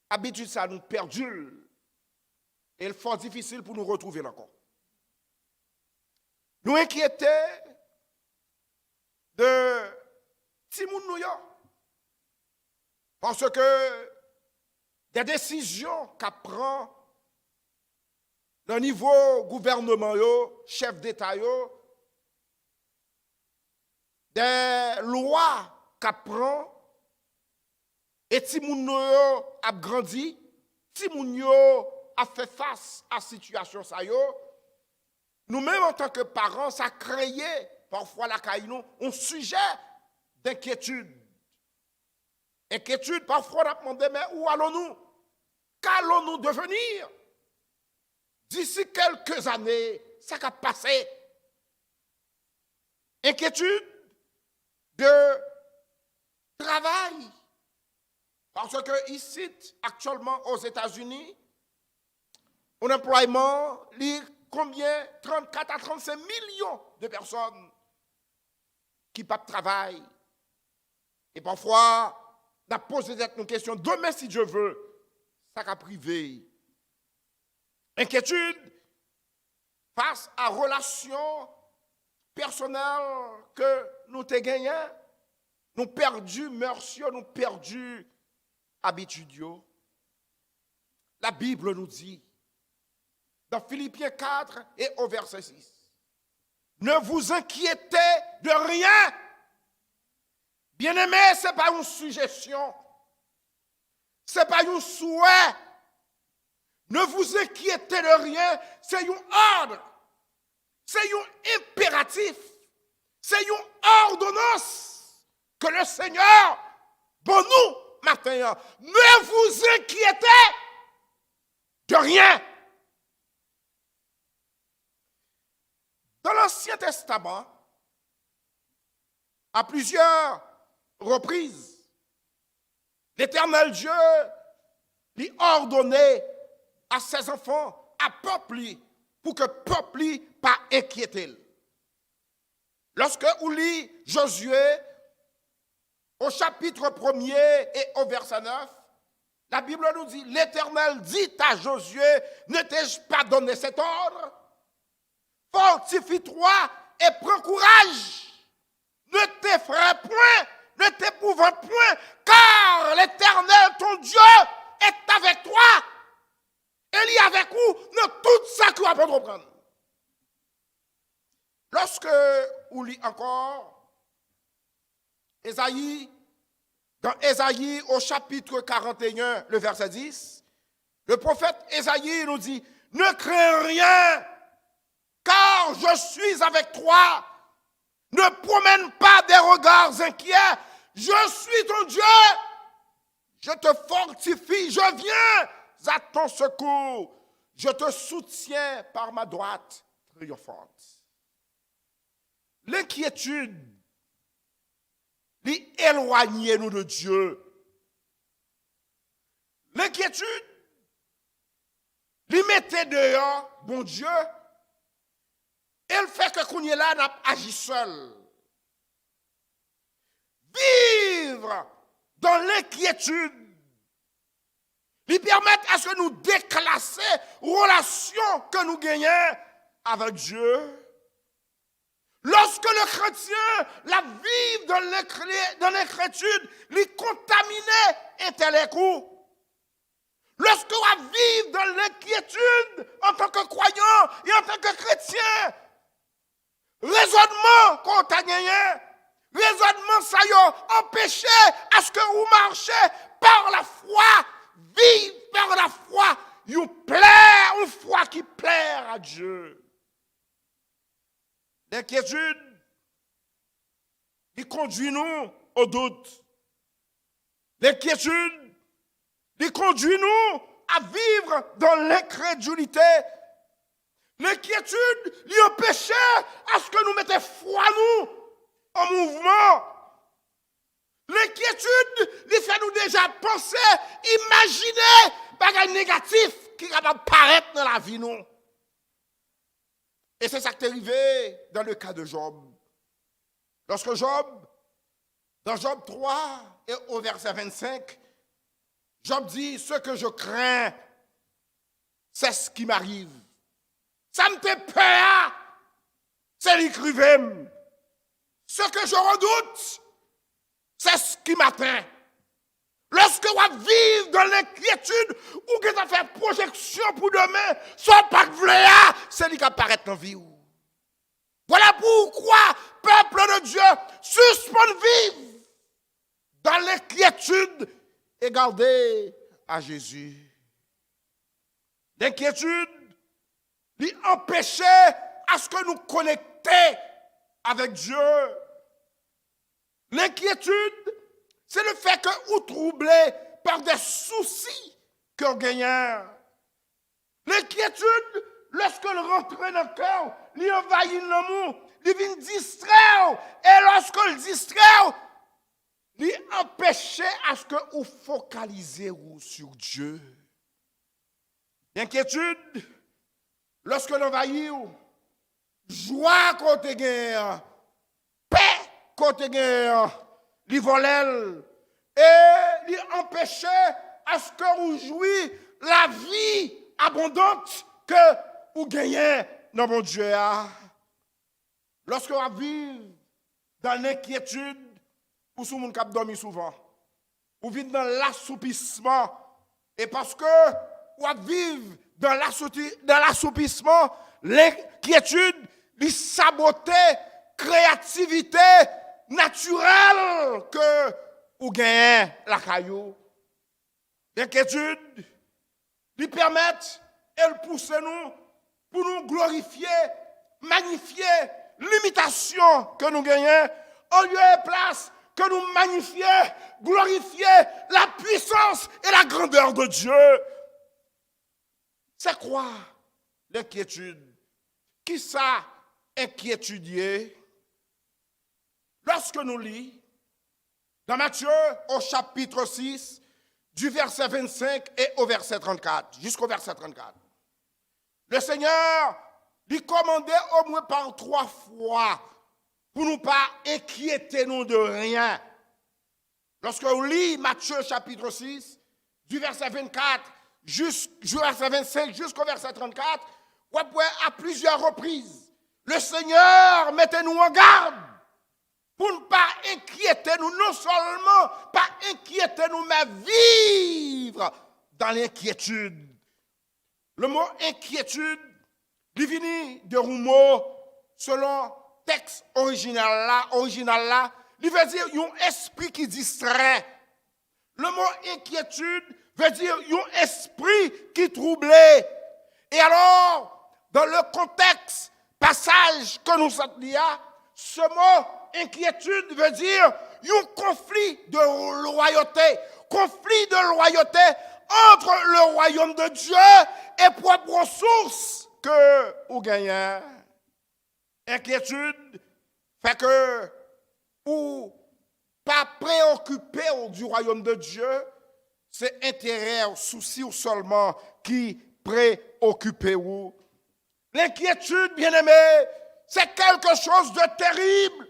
Habitude ça nous perdu. Et il est fort difficile pour nous retrouver encore. Nous inquiétons de Timoun New York. Parce que des décisions qu'a prend dans le niveau gouvernement, chef d'État, des lois qu'a prend et Timoun a grandi, Timoun a fait face à la situation. Nous-mêmes, en tant que parents, ça créé parfois la caïnou un sujet d'inquiétude. Inquiétude, parfois on a demandé, mais où allons-nous? Qu'allons-nous devenir? D'ici quelques années, ça va passer. Inquiétude de travail. Parce que ici, actuellement aux États-Unis, un employement, combien? 34 à 35 millions de personnes qui ne travaillent. Et parfois, on a posé une question, demain si Dieu veut, ça va priver. Inquiétude face à relations personnelles que nous avons gagnées, nous perdu merci, nous perdu habitude. La Bible nous dit, dans Philippiens 4 et au verset 6, ne vous inquiétez de rien. Bien-aimé, ce n'est pas une suggestion, ce n'est pas un souhait. Ne vous inquiétez de rien, c'est un ordre, c'est un impératif, c'est une ordonnance que le Seigneur, bon nous, matin, ne vous inquiétez de rien. Dans l'Ancien Testament, à plusieurs reprises, l'Éternel Dieu lui ordonnait à ses enfants, à peuple, pour que le peuple pas inquiété. Lorsque on lit Josué, au chapitre 1er et au verset 9, la Bible nous dit, l'Éternel dit à Josué, ne t'ai-je pas donné cet ordre? Fortifie-toi et prends courage. Ne t'effraie point, ne t'épouvante point, car l'Éternel, ton Dieu, est avec toi. Il est avec vous dans tout ça que vous allez comprendre. Lorsque on lit encore Ésaïe, dans Ésaïe au chapitre 41, le verset 10, le prophète Ésaïe nous dit, ne crains rien, car je suis avec toi. Ne promène pas des regards inquiets. Je suis ton Dieu. Je te fortifie. Je viens à ton secours. Je te soutiens par ma droite triomphante. L'inquiétude, éloignez-nous de Dieu. L'inquiétude, mettez dehors, bon Dieu. Elle fait que qu'on est là, n'a agi seul. Vivre dans l'inquiétude, lui permettre à ce que nous déclasser relation que nous gagnons avec Dieu. Lorsque le chrétien la vive dans l'inquiétude, lui contaminer intellectuellement. Lorsque on vit dans l'inquiétude en tant que croyant et en tant que chrétien, raisonnement qu'on t'a gagné, raisonnement ça y a empêché à ce que vous marchez par la foi, vivre par la foi, une foi qui plaire à Dieu. L'inquiétude, il conduit nous au doute. L'inquiétude, il conduit nous à vivre dans l'incrédulité. L'inquiétude, lui empêchait à ce que nous mettions foi nous en mouvement. L'inquiétude, lui fait nous déjà penser, imaginer bagages négatifs qui va apparaître dans la vie nous. Et c'est ça qui est arrivé dans le cas de Job. Lorsque Job, dans Job 3 et au verset 25, Job dit, ce que je crains, c'est ce qui m'arrive. Ça me fait peur, c'est l'écrivain. Ce que je redoute, c'est ce qui m'atteint. Lorsque on vit dans l'inquiétude ou que tu fait projection pour demain, soit pas que c'est lui qui apparaît dans la vie. Voilà pourquoi, peuple de Dieu, suspend vivre dans l'inquiétude et garder à Jésus. L'inquiétude lui empêchait à ce que nous connections avec Dieu. L'inquiétude, c'est le fait que vous troublez par des soucis que vous gagnez. L'inquiétude, lorsque le rentre dans le cœur, il envahit l'amour, il vient distraire. Et lorsque le distraire, il empêche à ce que vous focalisez sur Dieu. L'inquiétude, lorsque l'envahit, joie côté guerre, paix côté guerre, il volait et il empêchait à ce que vous jouiez la vie abondante que vous gagnez dans mon Dieu. Lorsque vous vivez dans l'inquiétude, vous sous mon cap dormi souvent. Vous vivez dans l'assoupissement. Et parce que vous vivez dans l'assoupissement, l'inquiétude, il sabote créativité naturelle que vous gagnez la caillou. L'inquiétude, lui permettent et le pousse nous pour nous glorifier, magnifier l'imitation que nous gagnons, au lieu et place que nous magnifier, glorifier la puissance et la grandeur de Dieu. C'est quoi l'inquiétude? Qui ça inquiétudier? Lorsque nous lisons dans Matthieu au chapitre 6, du verset 25 et au verset 34, jusqu'au verset 34, le Seigneur lui commandait au moins par 3 fois pour ne pas inquiéter nous de rien. Lorsque on lit Matthieu chapitre 6, du verset 24 jusqu'au verset 25 jusqu'au verset 34, on peut à plusieurs reprises, le Seigneur mettait nous en garde pour ne pas inquiéter nous, non seulement pas inquiéter nous, mais vivre dans l'inquiétude. Le mot inquiétude, il vient de un mot, selon le texte original là, il veut dire un esprit qui distrait. Le mot inquiétude veut dire un esprit qui troublait. Et alors, dans le contexte, passage que nous avons dit, ce mot inquiétude veut dire un conflit de loyauté. Conflit de loyauté entre le royaume de Dieu et propres ressources que vous gagnez. Inquiétude fait que ou pas préoccupé du royaume de Dieu, c'est intérêt ou souci ou seulement qui préoccupe vous. L'inquiétude, bien-aimé, c'est quelque chose de terrible.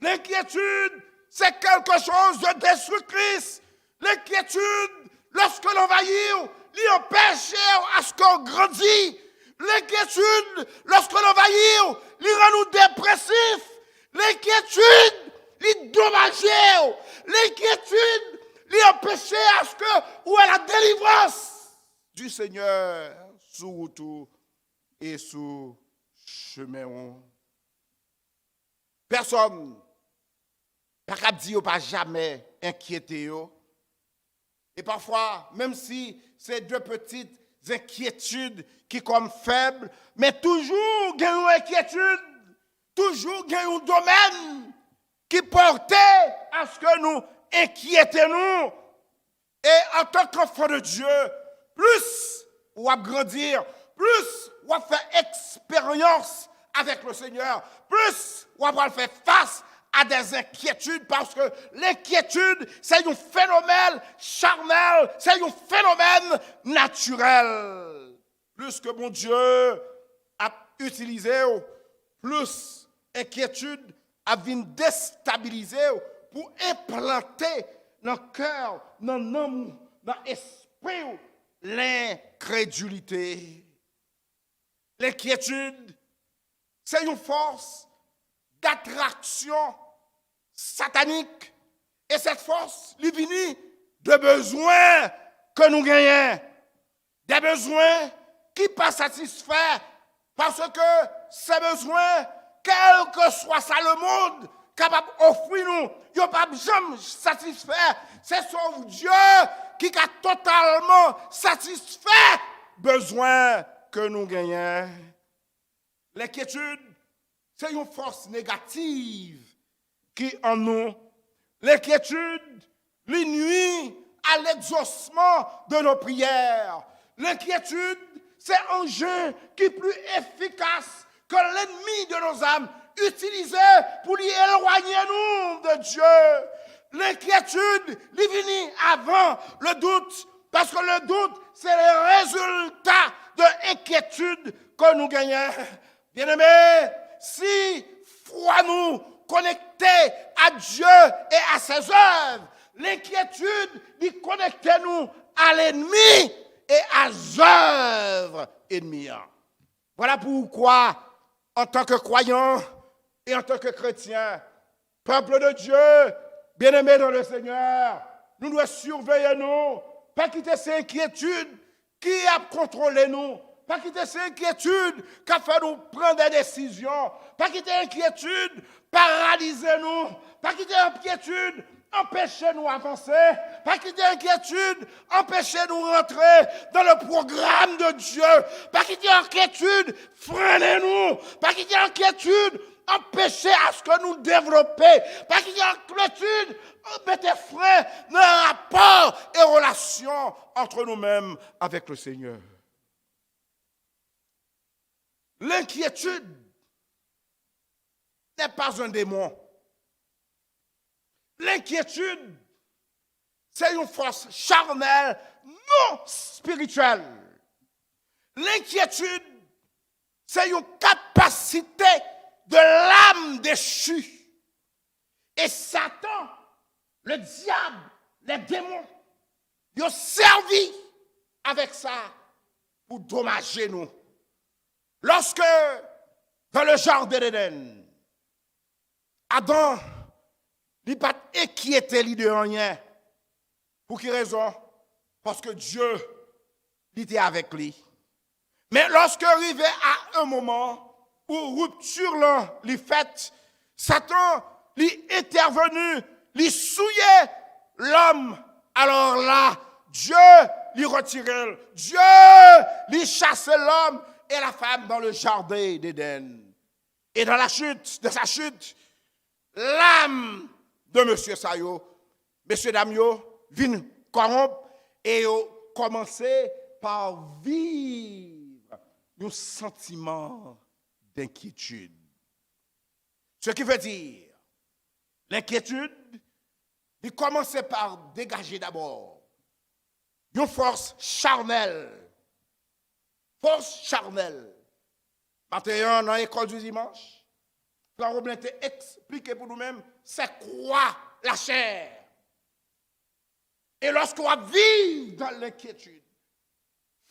L'inquiétude, c'est quelque chose de destructrice. L'inquiétude, lorsque l'envahit, lui empêche à ce qu'on grandit. L'inquiétude, lorsque l'envahit, lui rend nous dépressifs. L'inquiétude, lui dommage. L'inquiétude, lui empêche à ce que, où est la délivrance du Seigneur sous route et sous chemin. Personne n'a dit pas jamais inquiété. Et parfois, même si c'est 2 petites inquiétudes qui comme faibles, mais toujours il y a une inquiétude, toujours il y a un domaine qui portait à ce que nous inquiétons. Et en tant qu'enfant de Dieu, plus on va grandir, plus on va faire expérience avec le Seigneur, plus on va faire face à des inquiétudes, parce que l'inquiétude, c'est un phénomène charnel, c'est un phénomène naturel. Plus que mon Dieu a utilisé, plus inquiétude a vint déstabiliser pour implanter dans le cœur, dans l'âme, dans l'esprit, l'incrédulité. L'inquiétude, c'est une force d'attraction satanique. Et cette force, lui vient de besoins que nous gagnons. Des besoins qui ne sont pas satisfaits. Parce que ces besoins, quel que soit ça le monde, capable d'offrir nous, ils ne sont pas jamais satisfaits. C'est sauf Dieu qui a totalement satisfait besoins que nous gagnons. L'inquiétude, c'est une force négative qui en nous. L'inquiétude, les nuit à l'exaucement de nos prières. L'inquiétude, c'est un jeu qui est plus efficace que l'ennemi de nos âmes utilisé pour lui éloigner nous de Dieu. L'inquiétude, lui vient avant le doute, parce que le doute, c'est le résultat de l'inquiétude que nous gagnons. Bien-aimés, si foi nous connectés à Dieu et à ses œuvres, l'inquiétude lui connecte nous à l'ennemi et à ses œuvres ennemies. Voilà pourquoi, en tant que croyants et en tant que chrétiens, peuple de Dieu, bien-aimés dans le Seigneur, nous devons surveiller nous, pas quitter ces inquiétudes qui a contrôlé nous, pas quitter ces inquiétudes qui a fait nous prendre des décisions, pas quitter l'inquiétude, paralyser nous, pas quitter l'inquiétude, empêcher nous avancer, pas quitter l'inquiétude, empêcher nous rentrer dans le programme de Dieu, pas quitter l'inquiétude, freiner nous, pas quitter l'inquiétude, empêcher à ce que nous développions, pas quitter l'inquiétude, mettre frein dans le rapport et relation entre nous-mêmes avec le Seigneur. L'inquiétude n'est pas un démon. L'inquiétude, c'est une force charnelle, non spirituelle. L'inquiétude, c'est une capacité de l'âme déchue. Et Satan, le diable, les démons, ils ont servi avec ça pour dommager nous. Lorsque, dans le jardin d'Éden, Adam n'a pas inquiété de rien. Pour quelle raison? Parce que Dieu était avec lui. Mais lorsque arrivé à un moment où rupture l'est faite, Satan est intervenu, lui souillait l'homme. Alors là, Dieu lui retirait, Dieu lui chassait l'homme et la femme dans le jardin d'Éden. Et dans la chute, de sa chute, l'âme de M. Sayo, M. Damio, vient corrompre et a commencé par vivre un sentiment d'inquiétude. Ce qui veut dire, l'inquiétude, il commençait par dégager d'abord une force charnelle. Force charnelle. Maintenant, dans l'école du dimanche, Frère Roblin t'a expliqué pour nous-mêmes, c'est quoi la chair. Et lorsqu'on va vivre dans l'inquiétude,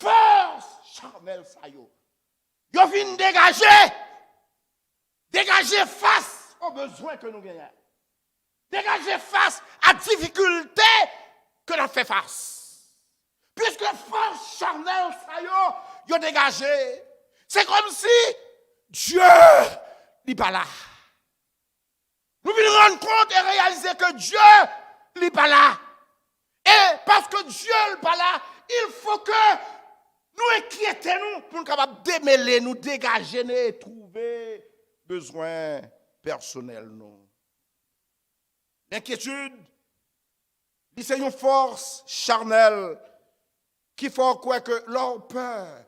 force charnelle, ça y est. Yo vient dégager face aux besoins que nous gagnons. Dégager face à la difficulté que nous fait face. Puisque force charnelle, ça y est, yo dégagé. C'est comme si Dieu n'est pas là. Nous venons rendre compte et réaliser que Dieu n'est pas là. Et parce que Dieu n'est pas là, il faut que nous inquiétons pour nous capables de démêler, nous dégager et trouver besoins personnels. L'inquiétude, C'est une force charnelle qui fait quoi que leur peur.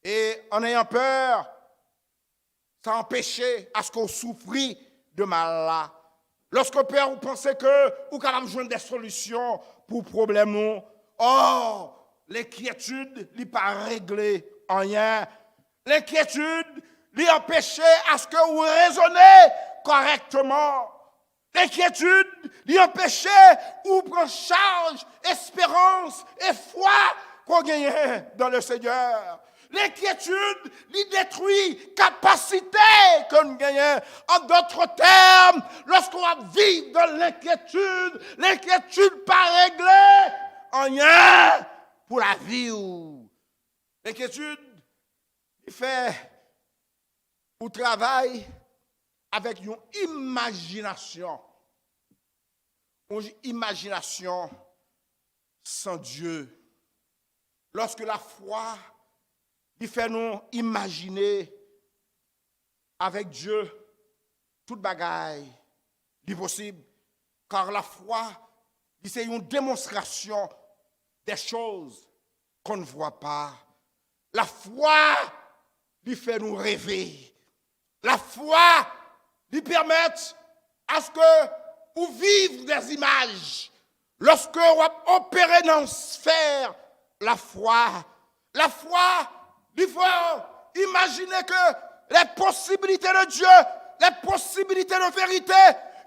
Et en ayant peur, ça empêchait à ce qu'on souffrit de mal là. Lorsque peur, vous pensez que vous pouvez joindre des solutions pour le problème. Oh, l'inquiétude n'est pas réglée en rien. L'inquiétude lui empêchait à ce que vous raisonnez correctement. L'inquiétude lui empêchait ou prendre charge, espérance et foi qu'on gagne dans le Seigneur. L'inquiétude lui détruit capacité que nous gagnons. En d'autres termes, lorsqu'on va vivre dans l'inquiétude pas réglée, en rien pour la vie. L'inquiétude, il fait au travail avec une imagination. Une imagination sans Dieu. Lorsque la foi, il fait nous imaginer avec Dieu toute bagaille, c'est possible. Car la foi, c'est une démonstration des choses qu'on ne voit pas. La foi, il fait nous rêver. La foi, lui permet à ce que vous vivre des images. Lorsque on opère dans la sphère, la foi, il faut imaginer que les possibilités de Dieu, les possibilités de vérité,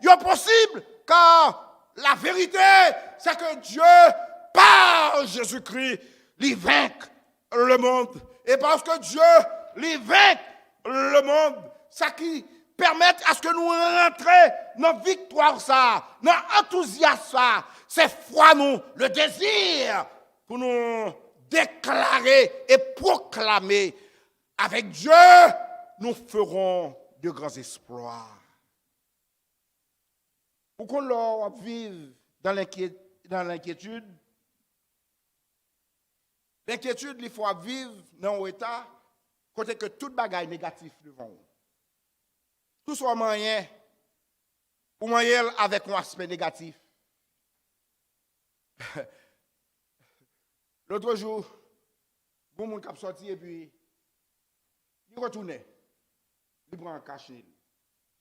sont possibles, car la vérité, c'est que Dieu, par Jésus-Christ, il vaincre le monde. Et parce que Dieu, il vaincre le monde, ça qui permet à ce que nous rentrions dans la victoire, ça, dans l'enthousiasme, ça, c'est foi, nous, le désir, pour nous déclarer et proclamer. Avec Dieu, nous ferons de grands exploits. Pour qu'on leur vive dans l'inquiétude, il faut vivre dans un état côté que toute bagaille négative devant nous. Tout soit moyen, ou moyen avec un aspect négatif. L'autre jour, bon monde qui sorti et puis il retournait. Il prend un cachet,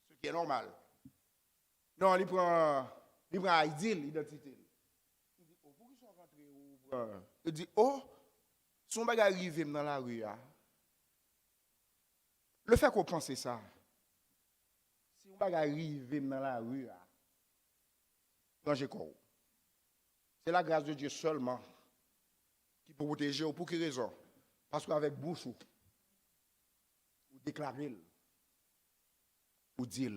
ce qui est normal. Non, il prend l'identité. Il dit, oh, pourquoi ils sont rentrés? Il dit, oh, son bagage arrivé dans la rue. Le fait qu'on pense ça, si on bagage arrivé dans la rue, c'est la grâce de Dieu seulement qui peut protéger. Pour quelle raison? Parce qu'avec bouche, vous déclarez, vous dites,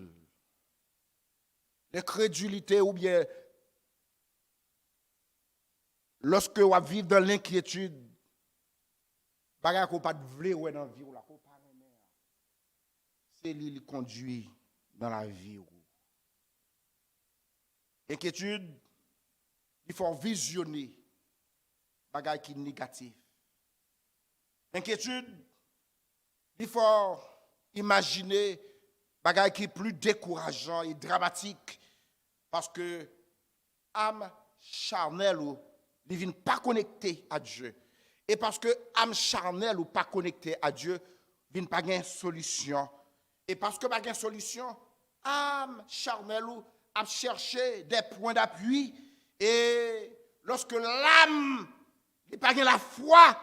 l'incrédulité ou bien lorsque vous vivez dans l'inquiétude, bagage qu'on pas de vle ou dans vie ou la ko pa remer. C'est lui qui conduit dans la vie. Inquiétude, il faut visionner bagage qui est négatif. Inquiétude, il faut imaginer bagage qui est plus décourageant et dramatique parce que âme charnelle ou ne vient pas connectée à Dieu. Et parce que âme charnelle ou pas connectée à Dieu, ne vient pas gagner solution. Et parce que pas gagner solution, âme charnelle ou a cherché des points d'appui. Et lorsque l'âme n'est pas gagner la foi,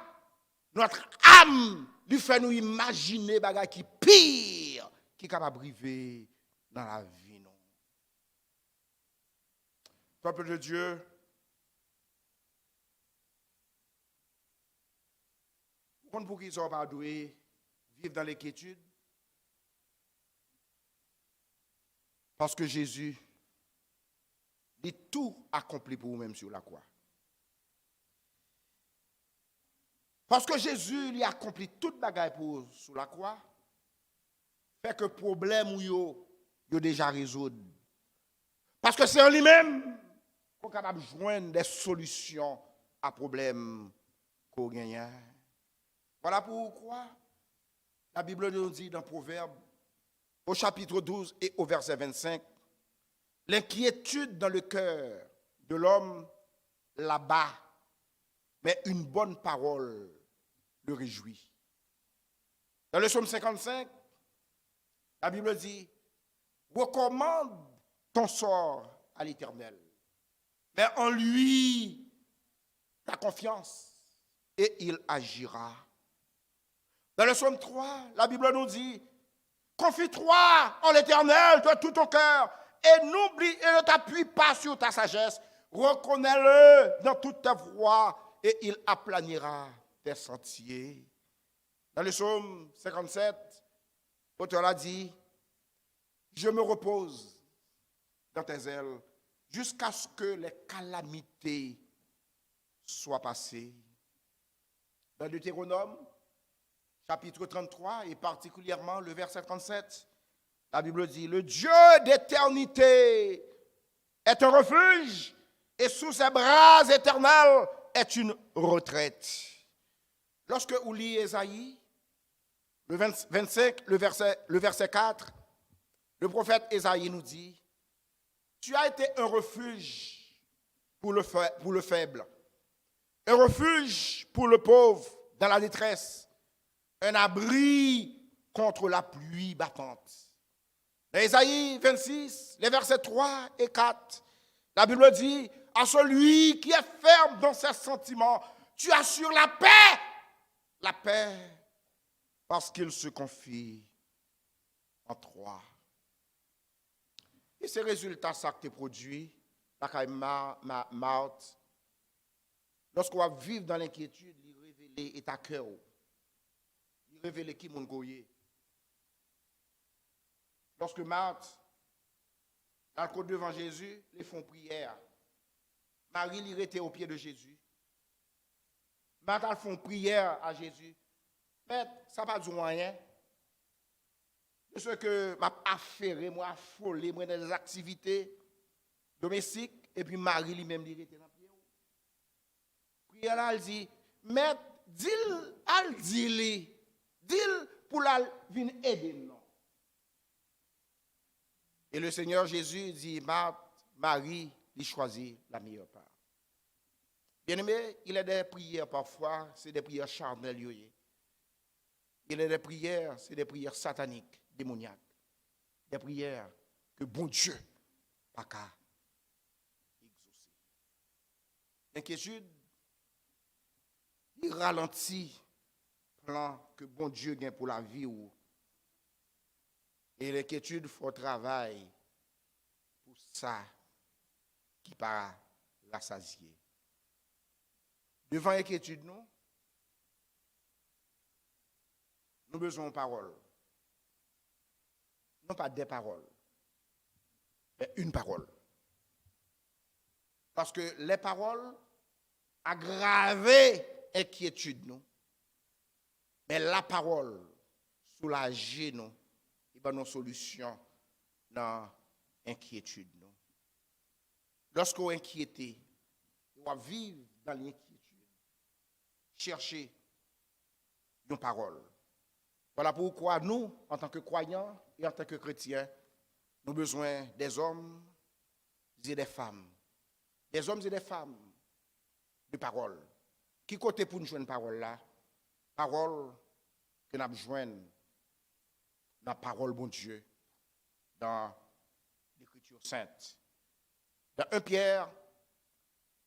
notre âme lui fait nous imaginer des choses qui pire, qui est capable de arriver dans la vie. Non. Peuple de Dieu, pour qu'ils soient pas doués, vivre dans l'inquiétude, parce que Jésus dit tout accompli pour vous-même sur la croix. Parce que Jésus lui a accompli toute bagaille pour sur la croix, fait que problème ou yo déjà résoudre. Parce que c'est en lui-même qu'on est capable de joindre des solutions à problèmes qu'on gagne. Voilà pourquoi la Bible nous dit dans Proverbe, au chapitre 12 et au verset 25, l'inquiétude dans le cœur de l'homme là-bas, mais une bonne parole le réjouit. Dans le psaume 55, la Bible dit, recommande ton sort à l'Éternel, mais en lui ta confiance et il agira. Dans le psaume 3, la Bible nous dit, confie-toi en l'Éternel de tout ton cœur et n'oublie et ne t'appuie pas sur ta sagesse. Reconnais-le dans toute ta voie et il aplanira tes sentiers. Dans le psaume 57, l'auteur a dit, je me repose dans tes ailes jusqu'à ce que les calamités soient passées. Dans Deutéronome, chapitre 33, et particulièrement le verset 37, la Bible dit, le Dieu d'éternité est un refuge et sous ses bras éternels est une retraite. Lorsque on lit Ésaïe, le 25, le verset 4, le prophète Ésaïe nous dit, tu as été un refuge pour le faible, un refuge pour le pauvre dans la détresse, un abri contre la pluie battante. Dans Ésaïe 26, les versets 3 et 4, la Bible dit, à celui qui est ferme dans ses sentiments, tu assures la paix, parce qu'il se confie en toi. Et ces résultats, ça que tu produis, Marthe, lorsqu'on va vivre dans l'inquiétude, il révèle et ta cœur. Il révèle qui mon goye. Lorsque Marthe, dans le côte devant Jésus, les font prière. Marie, il était au pied de Jésus. Marthe, elles font prière à Jésus. Mais ça n'a pas dit rien. De ce que m'a affairé, moi affolé, moi dans des activités domestiques, et puis Marie lui-même il était dans le pied. Prière là, elle dit, mais dis-le pour la venir aider nous. Et le Seigneur Jésus dit, Marie, il choisit la meilleure part. Bien aimé, il y a des prières parfois, c'est des prières charnelles. Il y a des prières, c'est des prières sataniques, démoniaques. Des prières que bon Dieu n'a qu'à exaucer. L'inquiétude, il ralentit le plan que bon Dieu gagne pour la vie. Et l'inquiétude, il faut travailler pour ça qui part rassasier. Devant l'inquiétude, nous besoin de paroles. Non pas des paroles, mais une parole. Parce que les paroles aggravent l'inquiétude, nous. Mais la parole soulage nous. Il y a une solution dans l'inquiétude. Lorsqu'on est inquiété, on va vivre dans l'inquiétude. Chercher une parole. Voilà pourquoi nous, en tant que croyants et en tant que chrétiens, nous avons besoin des hommes et des femmes. Des hommes et des femmes de parole. Qui côté pour nous jouer une parole là? Parole que nous avons besoin dans la parole bon Dieu, dans l'Écriture sainte. Dans 1 Pierre,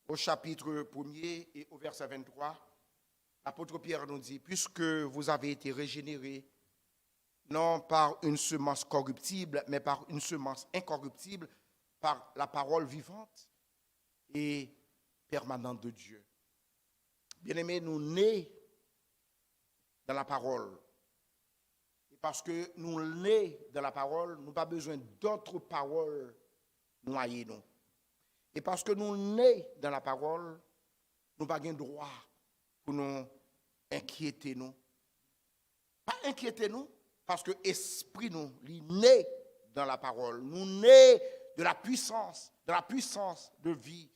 au chapitre 1er et au verset 23, l'apôtre Pierre nous dit, puisque vous avez été régénérés, non par une semence corruptible, mais par une semence incorruptible, par la parole vivante et permanente de Dieu. Bien-aimés, nous nés dans la parole. Et parce que nous nés dans la parole, nous n'avons pas besoin d'autres paroles noyer nous. Et parce que nous nés dans la parole, nous n'avons pas de droit pour nous inquiéter nous. Pas inquiéter nous, parce que l'esprit nous, il est né dans la parole. Nous nés de la puissance de vie.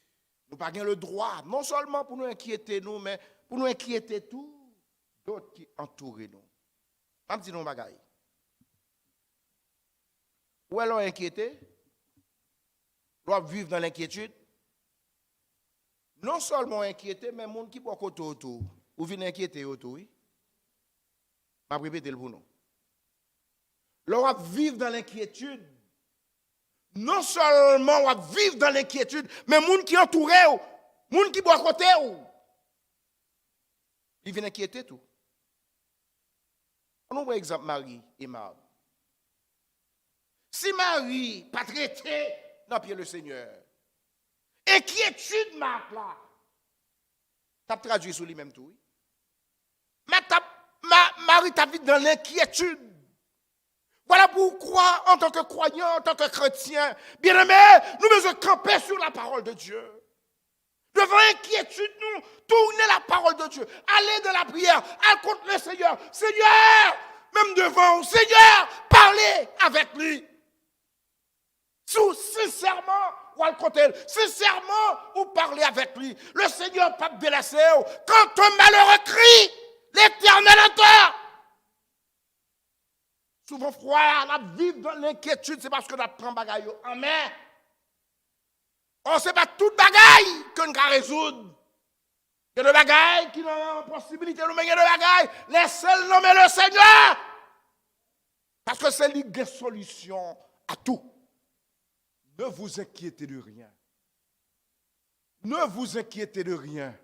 Nous n'avons pas le droit, non seulement pour nous inquiéter nous, mais pour nous inquiéter tous d'autres qui entourent nous. Je vais dire nos bagailles. Où est-ce inquiété? Doit vivre dans l'inquiétude. Non seulement inquiété, mais monde qui boit côté autour. Ou vient inquiéter autour, oui. Je vais répéter le pour nous. L'on va vivre dans l'inquiétude. Non seulement on va vivre dans l'inquiétude, mais monde qui entoure, monde qui boit côté, il vient inquiéter tout. On voit exemple Marie et Marthe. Si Marie pas traité dans pied le Seigneur, inquiétude Marthe là, tu as traduit sur lui-même tout. Oui? Mais Marie t'a vécu dans l'inquiétude. Voilà pourquoi, en tant que croyant, en tant que chrétien, bien-aimé, nous devons camper sur la parole de Dieu. Devant inquiétude, nous tourner la parole de Dieu. Aller dans la prière, aller contre le Seigneur. Seigneur, même devant, Seigneur, parlez avec lui. Sincèrement, ou à le côté, sincèrement, ou parler avec lui. Le Seigneur pas te délaisser. Quand un malheureux crie, l'Éternel entend. Souvent, frère, on a vivre dans l'inquiétude, c'est parce que on prend bagaille en main. On ne sait pas toute bagaille que nous avons résoudre. Il y a des bagailles qui n'ont pas possibilité de nous mettre de bagailles. Laissez-le nommer le Seigneur. Parce que c'est lui qui a solution à tout. Ne vous inquiétez de rien. Ne vous inquiétez de rien.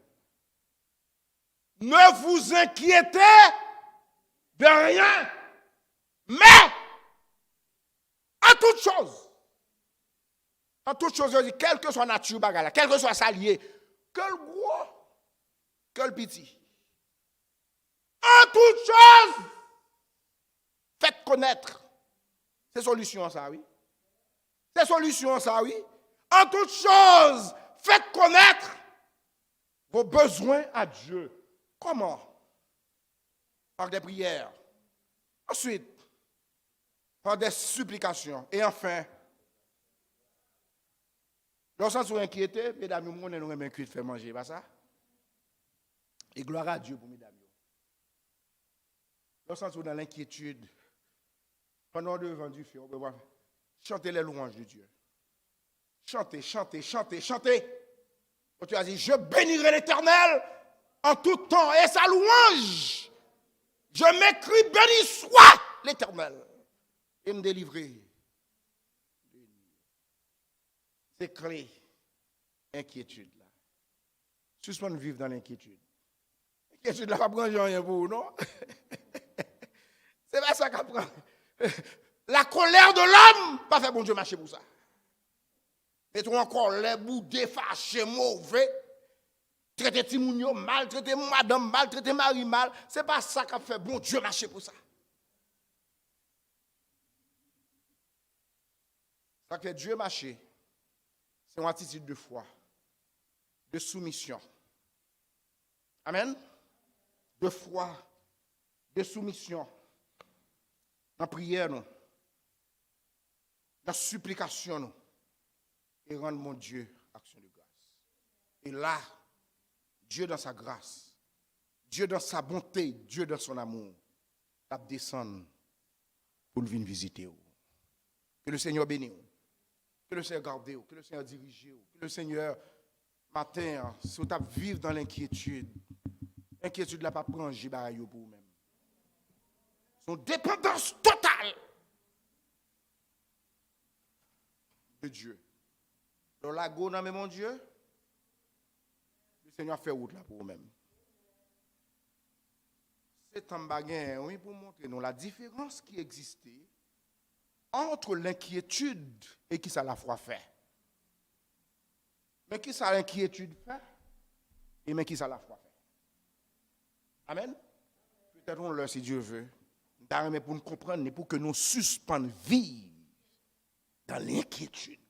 Ne vous inquiétez de rien. Mais, en toute chose, je dis, quelle que soit la nature bagala, quel que soit sa lié, que le gros, que le petit. En toute chose, faites connaître. C'est solution ça, oui. C'est solution ça, oui. En toute chose, faites connaître vos besoins à Dieu. Comment? Par des prières. Ensuite, par des supplications. Et enfin, lorsqu'on soit inquiété, mesdames, nous sommes inquiétés de faire manger, pas ça? Et gloire à Dieu pour mesdames. Lorsqu'on soit dans l'inquiétude, pendant devant du feu, on peut voir, chanter les louanges de Dieu. Chantez, chantez, chantez, chantez. Quand tu as dit, je bénirai l'Éternel en tout temps et sa louange. Je m'écris, béni soit l'Éternel. Et me délivrer. C'est clé. Inquiétude là. Suspendre vivre dans l'inquiétude. L'inquiétude là, pas prendre rien pour vous, non? C'est pas ça qu'on prend. La colère de l'homme, pas fait bon Dieu marcher pour ça. Mettons encore les boudés, fâchés, mauvais. Traiter Timounio mal, traiter madame mal, traiter Marie mal. C'est pas ça qu'a fait bon Dieu marcher pour ça. Ça fait Dieu marcher. C'est une attitude de foi, de soumission. Amen. De foi, de soumission. Dans la prière, nous. Dans la supplication, nous. Et rendre mon Dieu action de grâce. Et là, Dieu dans sa grâce, Dieu dans sa bonté, Dieu dans son amour, va descendre pour venir visiter. Que le Seigneur bénisse. Que le Seigneur garde, que le Seigneur dirige, que le Seigneur, matin, si vous vivre dans l'inquiétude, l'inquiétude ne va pas prendre pour vous-même. Son dépendance totale de Dieu. Dans la go, non, mais mon Dieu, le Seigneur fait route là pour vous-même. C'est un bagage, oui, pour montrer nous la différence qui existait entre l'inquiétude et qui ça la foi fait. Mais qui ça l'inquiétude fait et mais qui ça la foi fait. Amen. Peut-être on le si Dieu veut. Mais pour nous comprendre, pour que nous suspendions vivre dans l'inquiétude.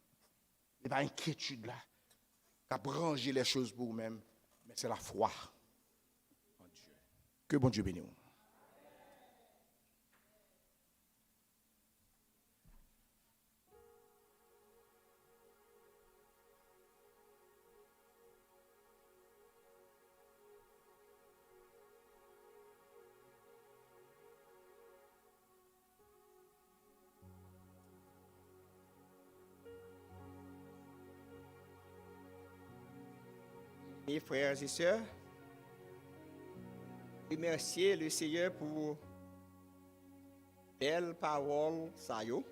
Et pas l'inquiétude là, qui a branché les choses pour vous-même, mais c'est la foi en Dieu. Que bon Dieu bénisse. Mes frères et sœurs, remercier le Seigneur pour belle parole, ça y est.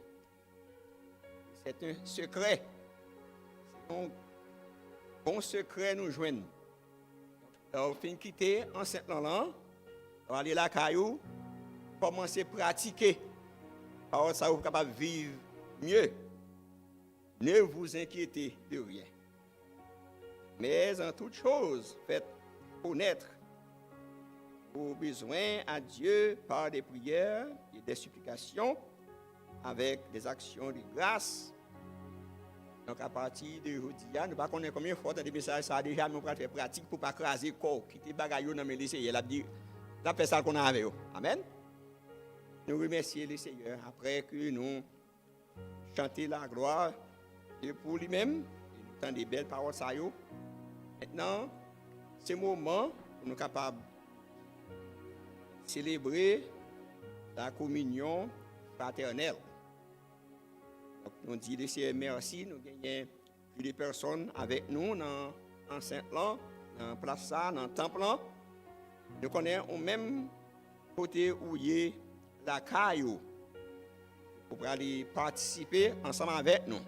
C'est un secret. C'est un bon secret nous joignent. Alors, fin quitter en Saint-Laurent, on va aller la caillou, commencer à pratiquer. Alors, ça vous capable de vivre mieux. Ne vous inquiétez de rien. Mais en toute chose, faites connaître vos besoins à Dieu par des prières et des supplications avec des actions de grâce. Donc à partir de aujourd'hui, nous ne connaissons pas combien de fois dans des messages, ça a déjà nous faire pratique pour ne pas craser le corps, quitter bagaille dans mes lycées. Il a dit, ça fait ça qu'on a avec eux. Amen. Nous remercions le Seigneur après que nous chantions la gloire pour lui-même, et nous entendons des belles paroles ça y est. Maintenant, c'est le moment où nous sommes capables de célébrer la communion fraternelle. Donc, nous disons le Seigneur merci, nous gagnons plus de personnes avec nous dans Saint-Lan, dans la place, dans le temple. Nous connaissons au même côté où il y a la caillou pour aller participer ensemble avec nous.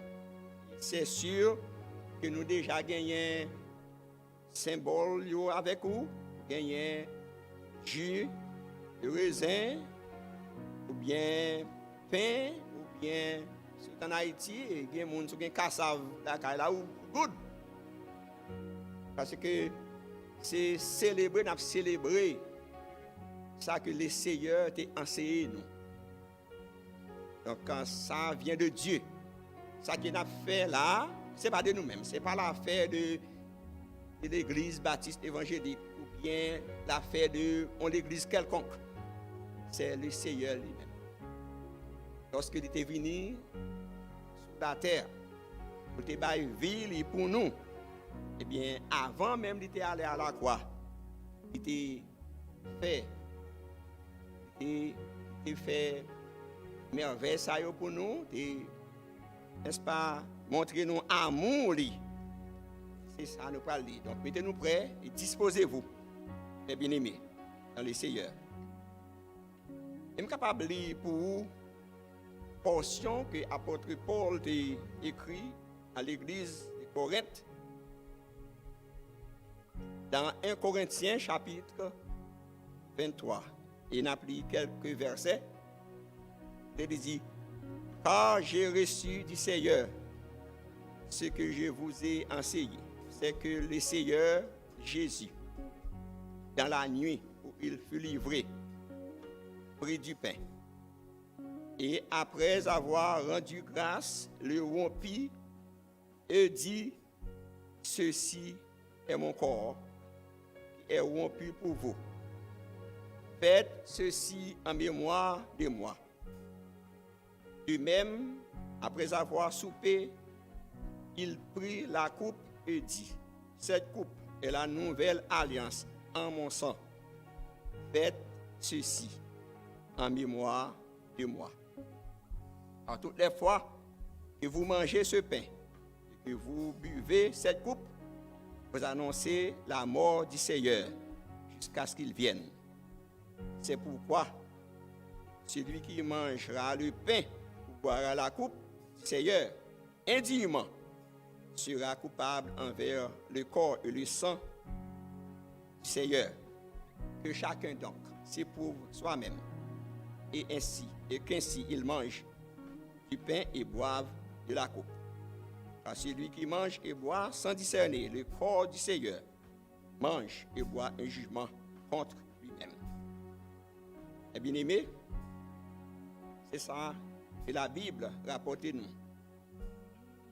C'est sûr que nous déjà gagnons symbole avec vous, gagnons jus, raisin, ou bien pain, ou bien en Haïti, il y a des gens qui ont cassave là ou good. Parce que c'est célébrer, nous célébrer ça que le Seigneur t'a enseigné nous. Donc quand ça vient de Dieu, ça qu'il a fait là, ce n'est pas de nous-mêmes, ce n'est pas l'affaire de l'église baptiste évangélique ou bien l'affaire de l'église quelconque. C'est le Seigneur lui-même. Lorsqu'il était venu sur la terre, pour te bailler ville pour nous, eh bien, avant même d'être allé à la croix, il était fait merveille ça pour nous, n'est-ce pas, montrer nous amour. C'est ça nous parle. Donc, mettez-nous prêts et disposez-vous, mes bien-aimés, dans le Seigneur. Je suis capable de lire pour vous portion que l'apôtre Paul a écrit à l'église de Corinthe dans 1 Corinthiens chapitre 23. Il n'a pris quelques versets. Il dit, car j'ai reçu du Seigneur ce que je vous ai enseigné, c'est que le Seigneur Jésus, dans la nuit où il fut livré, prit du pain. Et après avoir rendu grâce, le rompit et dit, ceci est mon corps qui est rompu pour vous. Faites ceci en mémoire de moi. De même, après avoir soupé, il prit la coupe et dit, cette coupe est la nouvelle alliance en mon sang. Faites ceci en mémoire de moi. À toutes les fois que vous mangez ce pain et que vous buvez cette coupe, vous annoncez la mort du Seigneur jusqu'à ce qu'il vienne. C'est pourquoi celui qui mangera le pain ou boira la coupe du Seigneur indignement sera coupable envers le corps et le sang du Seigneur. Que chacun donc s'éprouve soi-même et qu'ainsi il mange du pain et boive de la coupe. Car celui qui mange et boit sans discerner le corps du Seigneur mange et boit un jugement contre lui-même. Et bien aimé, c'est ça que la Bible rapporte nous.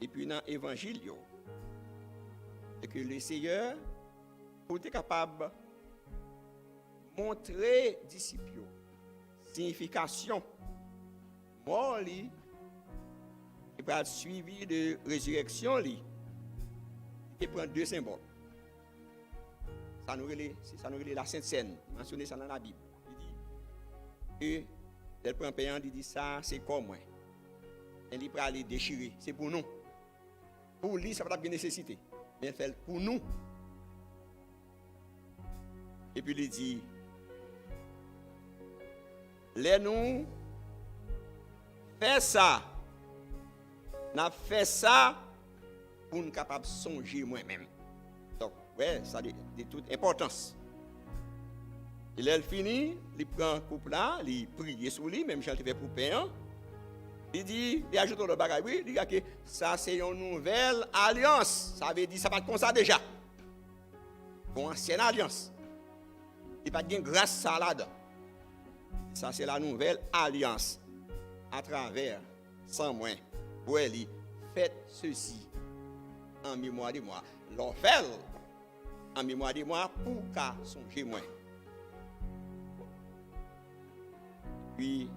Et puis dans l'évangile, et que le Seigneur, pour être capable de montrer aux disciples signification, mort, et par suivi de résurrection, il prend deux symboles. Ça nous relève la Sainte Seine, mentionné ça dans la Bible. Il dit que le prend payant, il dit ça, c'est comme moi. Il peut aller déchirer, c'est pour nous. Pour lui, ça va pas bien nécessité. Mais il fait pour nous. Et puis il dit, les nous fait ça, n'a fait ça pour nous capables de songer moi-même. Donc, ouais, ça a de toute importance. Et là, il finit, il prend un couple là, il prie sur lui, même si il fait pour payer. Il dit, il ajoute le bagage, oui, il dit que ça c'est une nouvelle alliance. Ça veut dire, ça va être comme ça déjà. Une ancienne alliance. Il n'y a pas de grâce ça là-dedans. Ça c'est la nouvelle alliance. À travers, sans moins, pour elle, faites ceci en mémoire de moi. L'on fait en mémoire de moi pour qu'à songer moins. Puis,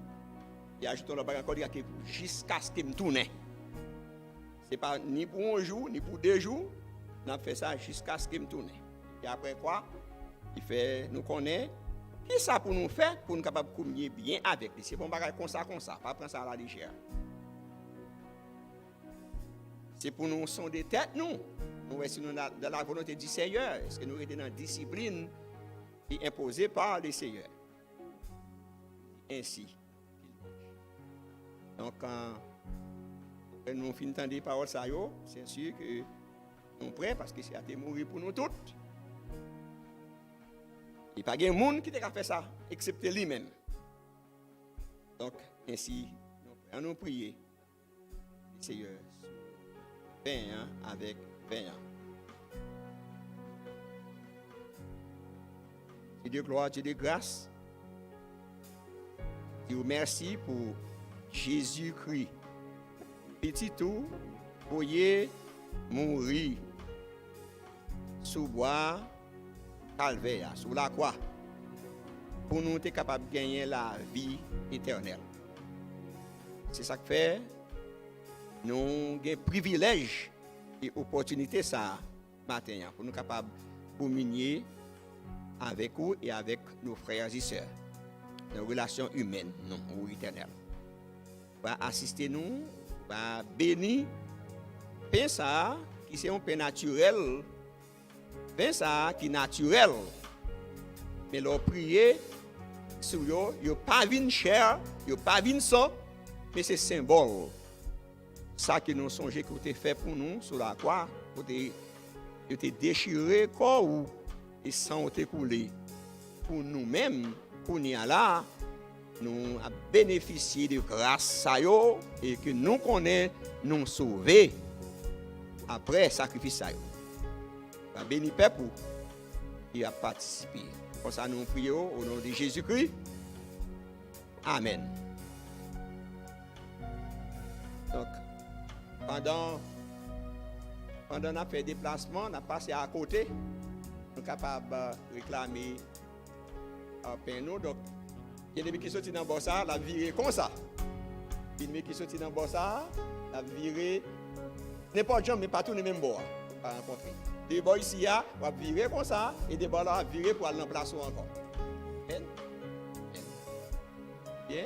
il ajoute le bagage encore que jusqu'à ce qu'il me tourne. Ce n'est pas ni pour un jour, ni pour 2 jours. On a fait ça jusqu'à ce qu'il me tourne. Et après quoi, il fait, nous connaît. Qui ça pour nous faire, pour nous capables de communier bien avec lui. C'est bon bagage comme ça, pas prendre ça à la légère. C'est pour nous sonder tête, nous. Nous sommes dans la volonté du Seigneur. Est-ce que nous sommes dans la discipline qui est imposée par le Seigneur? Ainsi. Donc, quand nous finissons des paroles, c'est sûr que nous sommes prêts parce que c'est à mourir pour nous toutes. Il n'y a pas de monde qui a fait ça, excepté lui-même. Donc, ainsi, nous allons prier. Le Seigneur, 20 ans avec 20 ans. Dieu de gloire, Dieu de grâce. Dieu merci pour Jésus-Christ. Petit tout, pour y mourir sous bois calvaire, sous la croix, pour nous être capables de gagner la vie éternelle. C'est ça que fait, nous avons un privilège et opportunité ça matin, pour nous capables de communier avec vous et avec nos frères et sœurs. Nos relations humaines, non, ou éternelles. Va assister nous, va bénir, pain ça, qui c'est un pain naturel, pain ça, qui est naturel. Mais leur prier sur eux, il n'y a pas de chair, il n'y a pas de sang, mais c'est symbole. Ça que nous songeons que vous avez fait pour nous sur la croix, vous avez déchiré corps et sang a coulé. Pour nous-mêmes, pour nous là, nous avons bénéficié de grâce à eux et que nous connaissons, nous sauvés après le sacrifice à eux. Nous avons béni peuple qui a participé. Pour ça, nous prions au nom de Jésus-Christ. Amen. Donc, pendant notre fait déplacement, on a passé à côté. Nous sommes capables de réclamer un panneau. Donc, il y a des qui sortent dans le bossa, la virer comme ça. Il y a des qui sortent dans le bossa, la virer n'importe où, mais pas tout le même bord. Pas rencontrer. Des bords ici, on va virer comme ça, et des bords là, on va virer pour aller remplacer encore. Bien? Bien?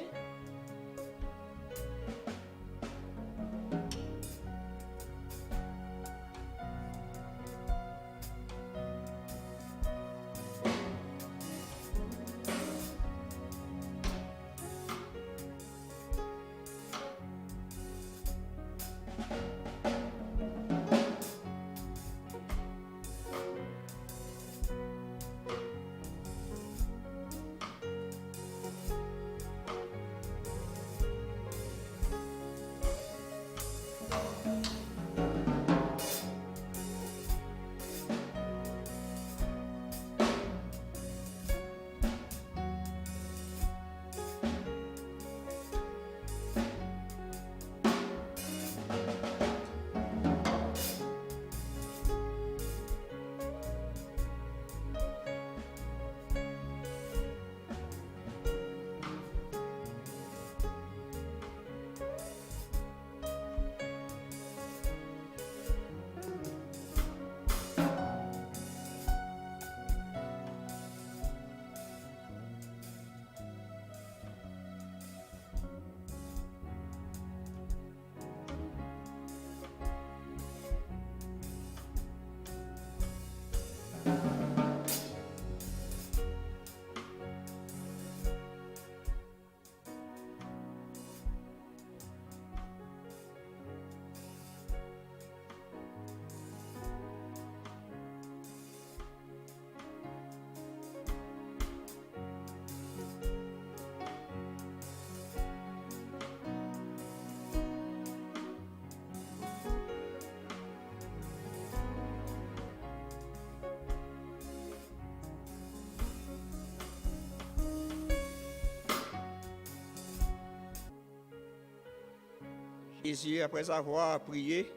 Jésus, après avoir prié,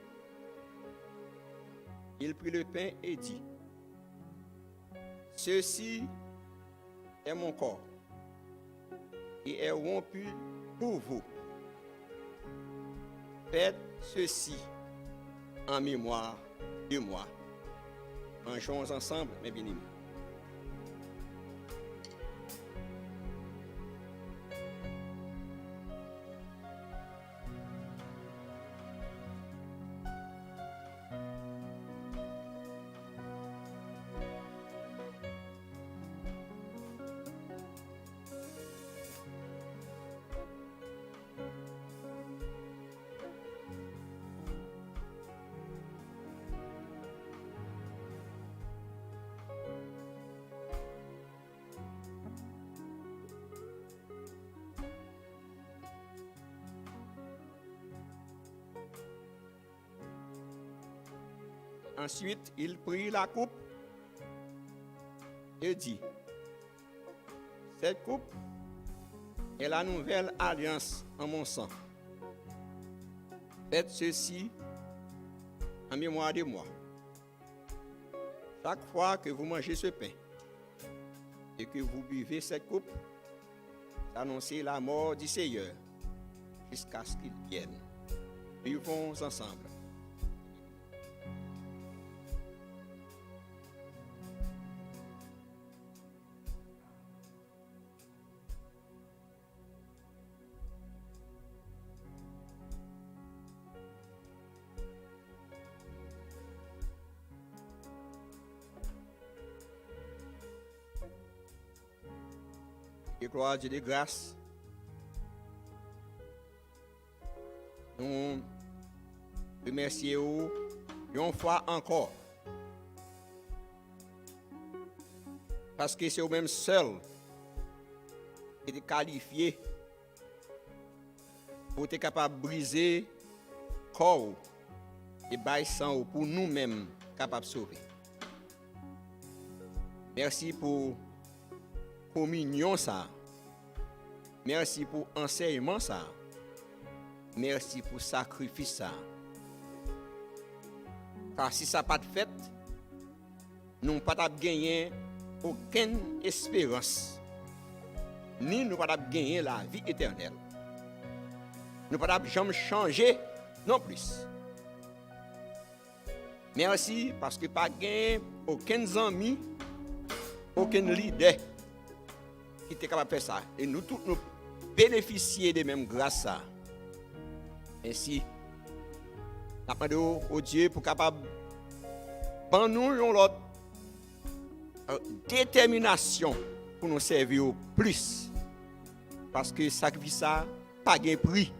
il prit le pain et dit, « Ceci est mon corps, qui est rompu pour vous. Faites ceci en mémoire de moi. » Mangeons ensemble, mes bien-aimés. Ensuite, il prit la coupe et dit, « Cette coupe est la nouvelle alliance en mon sang. Faites ceci en mémoire de moi. Chaque fois que vous mangez ce pain et que vous buvez cette coupe, annoncez la mort du Seigneur jusqu'à ce qu'il vienne. Vivons ensemble. » Et gloire à Dieu de grâce. Nous remercions une fois encore. Parce que c'est au même seul qui est qualifié pour être capable de briser le corps et bailler sang pour nous-mêmes capables de sauver. Merci pour communion ça. Merci pour enseignement ça. Merci pour sacrifice ça. Car si ça n'a pas de fait, nous n'avons pas gagné aucune espérance. Ni nous n'avons pas gagné la vie éternelle. Nous n'avons pas jamais changé non plus. Merci parce que pas gagné aucun ami, aucun leader qui était capable de faire ça. Et nous tous nous bénéficier des mêmes grâces. Ainsi, nous demandons au Dieu pour capable de nous l'autre détermination pour nous servir plus. Parce que sacrifice ça pas de prix.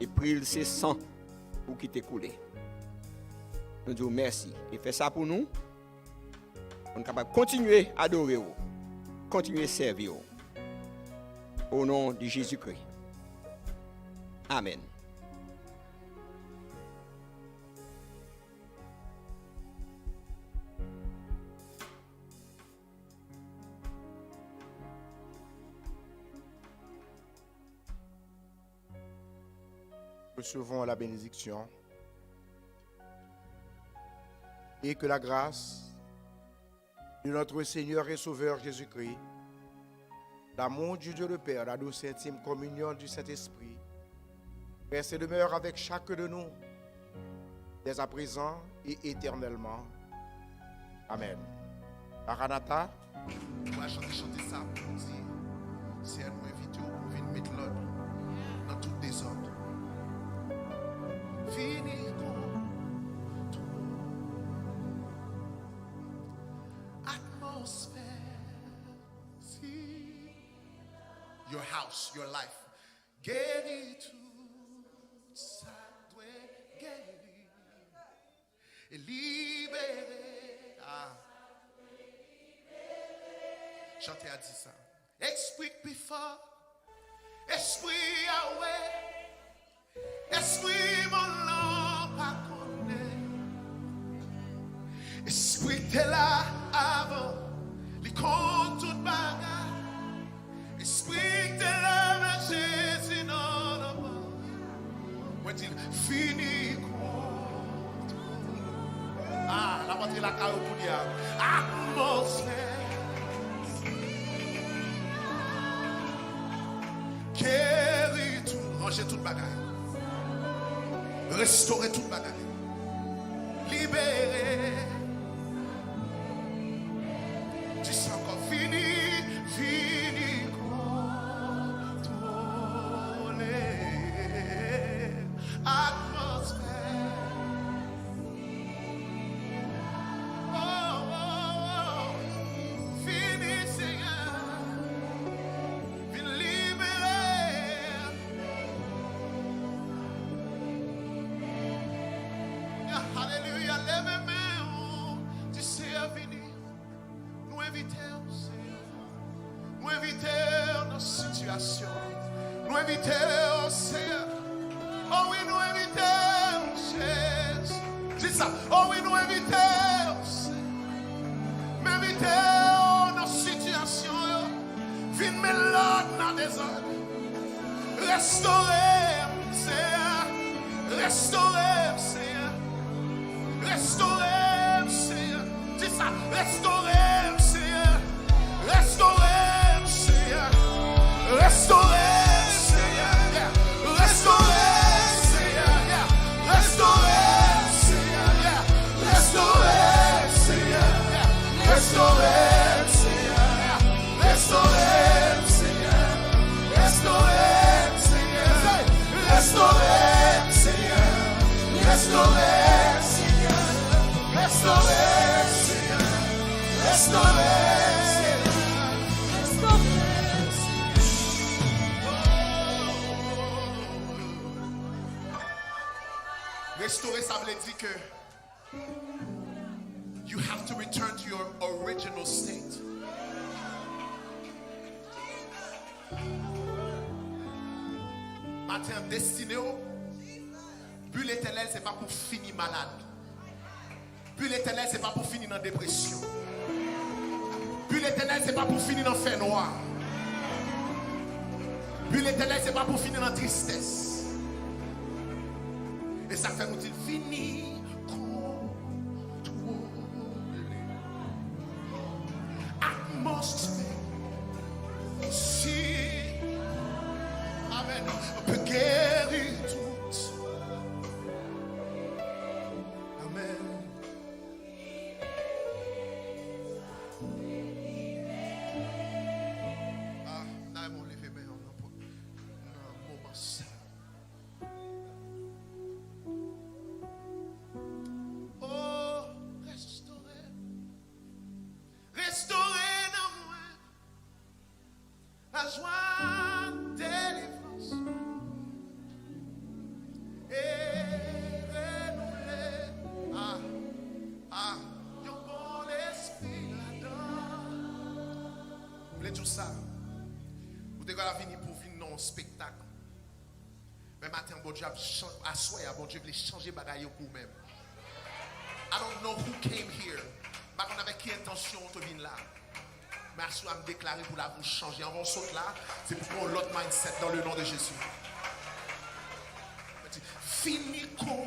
Et prix c'est sang pour qui t'écouler. Nous disons merci. Et fait ça pour nous. On est capable de continuer à adorer, continuer à servir. Au nom de Jésus-Christ. Amen. Recevons la bénédiction et que la grâce de notre Seigneur et Sauveur Jésus-Christ, l'amour du Dieu le Père, la douce et intime communion du Saint-Esprit, reste et demeure avec chacun de nous, dès à présent et éternellement. Amen. Maranatha. On va chanter ça pour dire, c'est un invité pour venir mettre l'ordre dans tout désordre. Fini comme tout. Atmosphère. See your house, your life. Guéris tout ça doit guérir et libérer. Chantez à dire ça. Esprit plus fort, esprit à ouais, esprit mon nom pas connaît. Esprit t'es là avant, les comptes tout bagarre. Esprit t'es là, mais Jésus non, non, rentrer la carrière pour dire atmosphère. Guérir tout, ranger toute bagaille. Restaurer toute bagaille. Libérer. Tu sais encore fini, fini, contrôler. Atmosphère. Oh, oh, oh. Fini, Seigneur. Viens libérer. Alléluia, lève mes mains. Tu sais, venir. Nous invitons, Seigneur. Nous invitons nos situations. Nous invitons, Seigneur. Oh oui, nous invitons, Jésus. Dis ça. Oh oui, nous invitons, Seigneur. M'invitons nos situations. Viens me l'ordre dans des ordres. Restaurer, Seigneur. Restaurer, Seigneur. Restaurer, Seigneur. Dis ça. Restaurer, Seigneur. Restaurer, Seigneur. Restaurer, Seigneur. Restaurer, Seigneur. Restaurer, Seigneur. Restaurer, Seigneur. Restaurer, Seigneur. Restaurer, Seigneur. Restaurer, Seigneur. Restaurer, Seigneur. Restaurer, Seigneur. Restaurer, Seigneur. Restaurer, Restaurer, ça veut dire que you have to return to your original state. Matin destiné au but l'éternel, c'est pas pour finir malade. But l'éternel, c'est pas pour finir dans dépression. But l'éternel, c'est pas pour finir dans fait noir. But l'éternel, c'est pas pour finir dans tristesse. Et ça fait nous dire fini, contrôler. Atmosphère. Si, amen, on peut guérir tout. Amen. Ah, là, ils m'ont levé, mais on a un moment ça. Oh, restaurer. Restaurer dans moi la joie, délivrance. Et renouveler. Yon bon l'esprit là-dedans. Vous voulez tout ça? Vous devez venir pour venir dans un spectacle. Mais matin, bon Dieu, assoyez, bon Dieu, voulez changer bagaille pour vous-même. I don't know who came here. Je ne sais pas avec quelle intention tu viens là. Mais assoyez à me déclarer pour la vous changer. En saute là, c'est pour l'autre mindset dans le nom de Jésus. Fini con.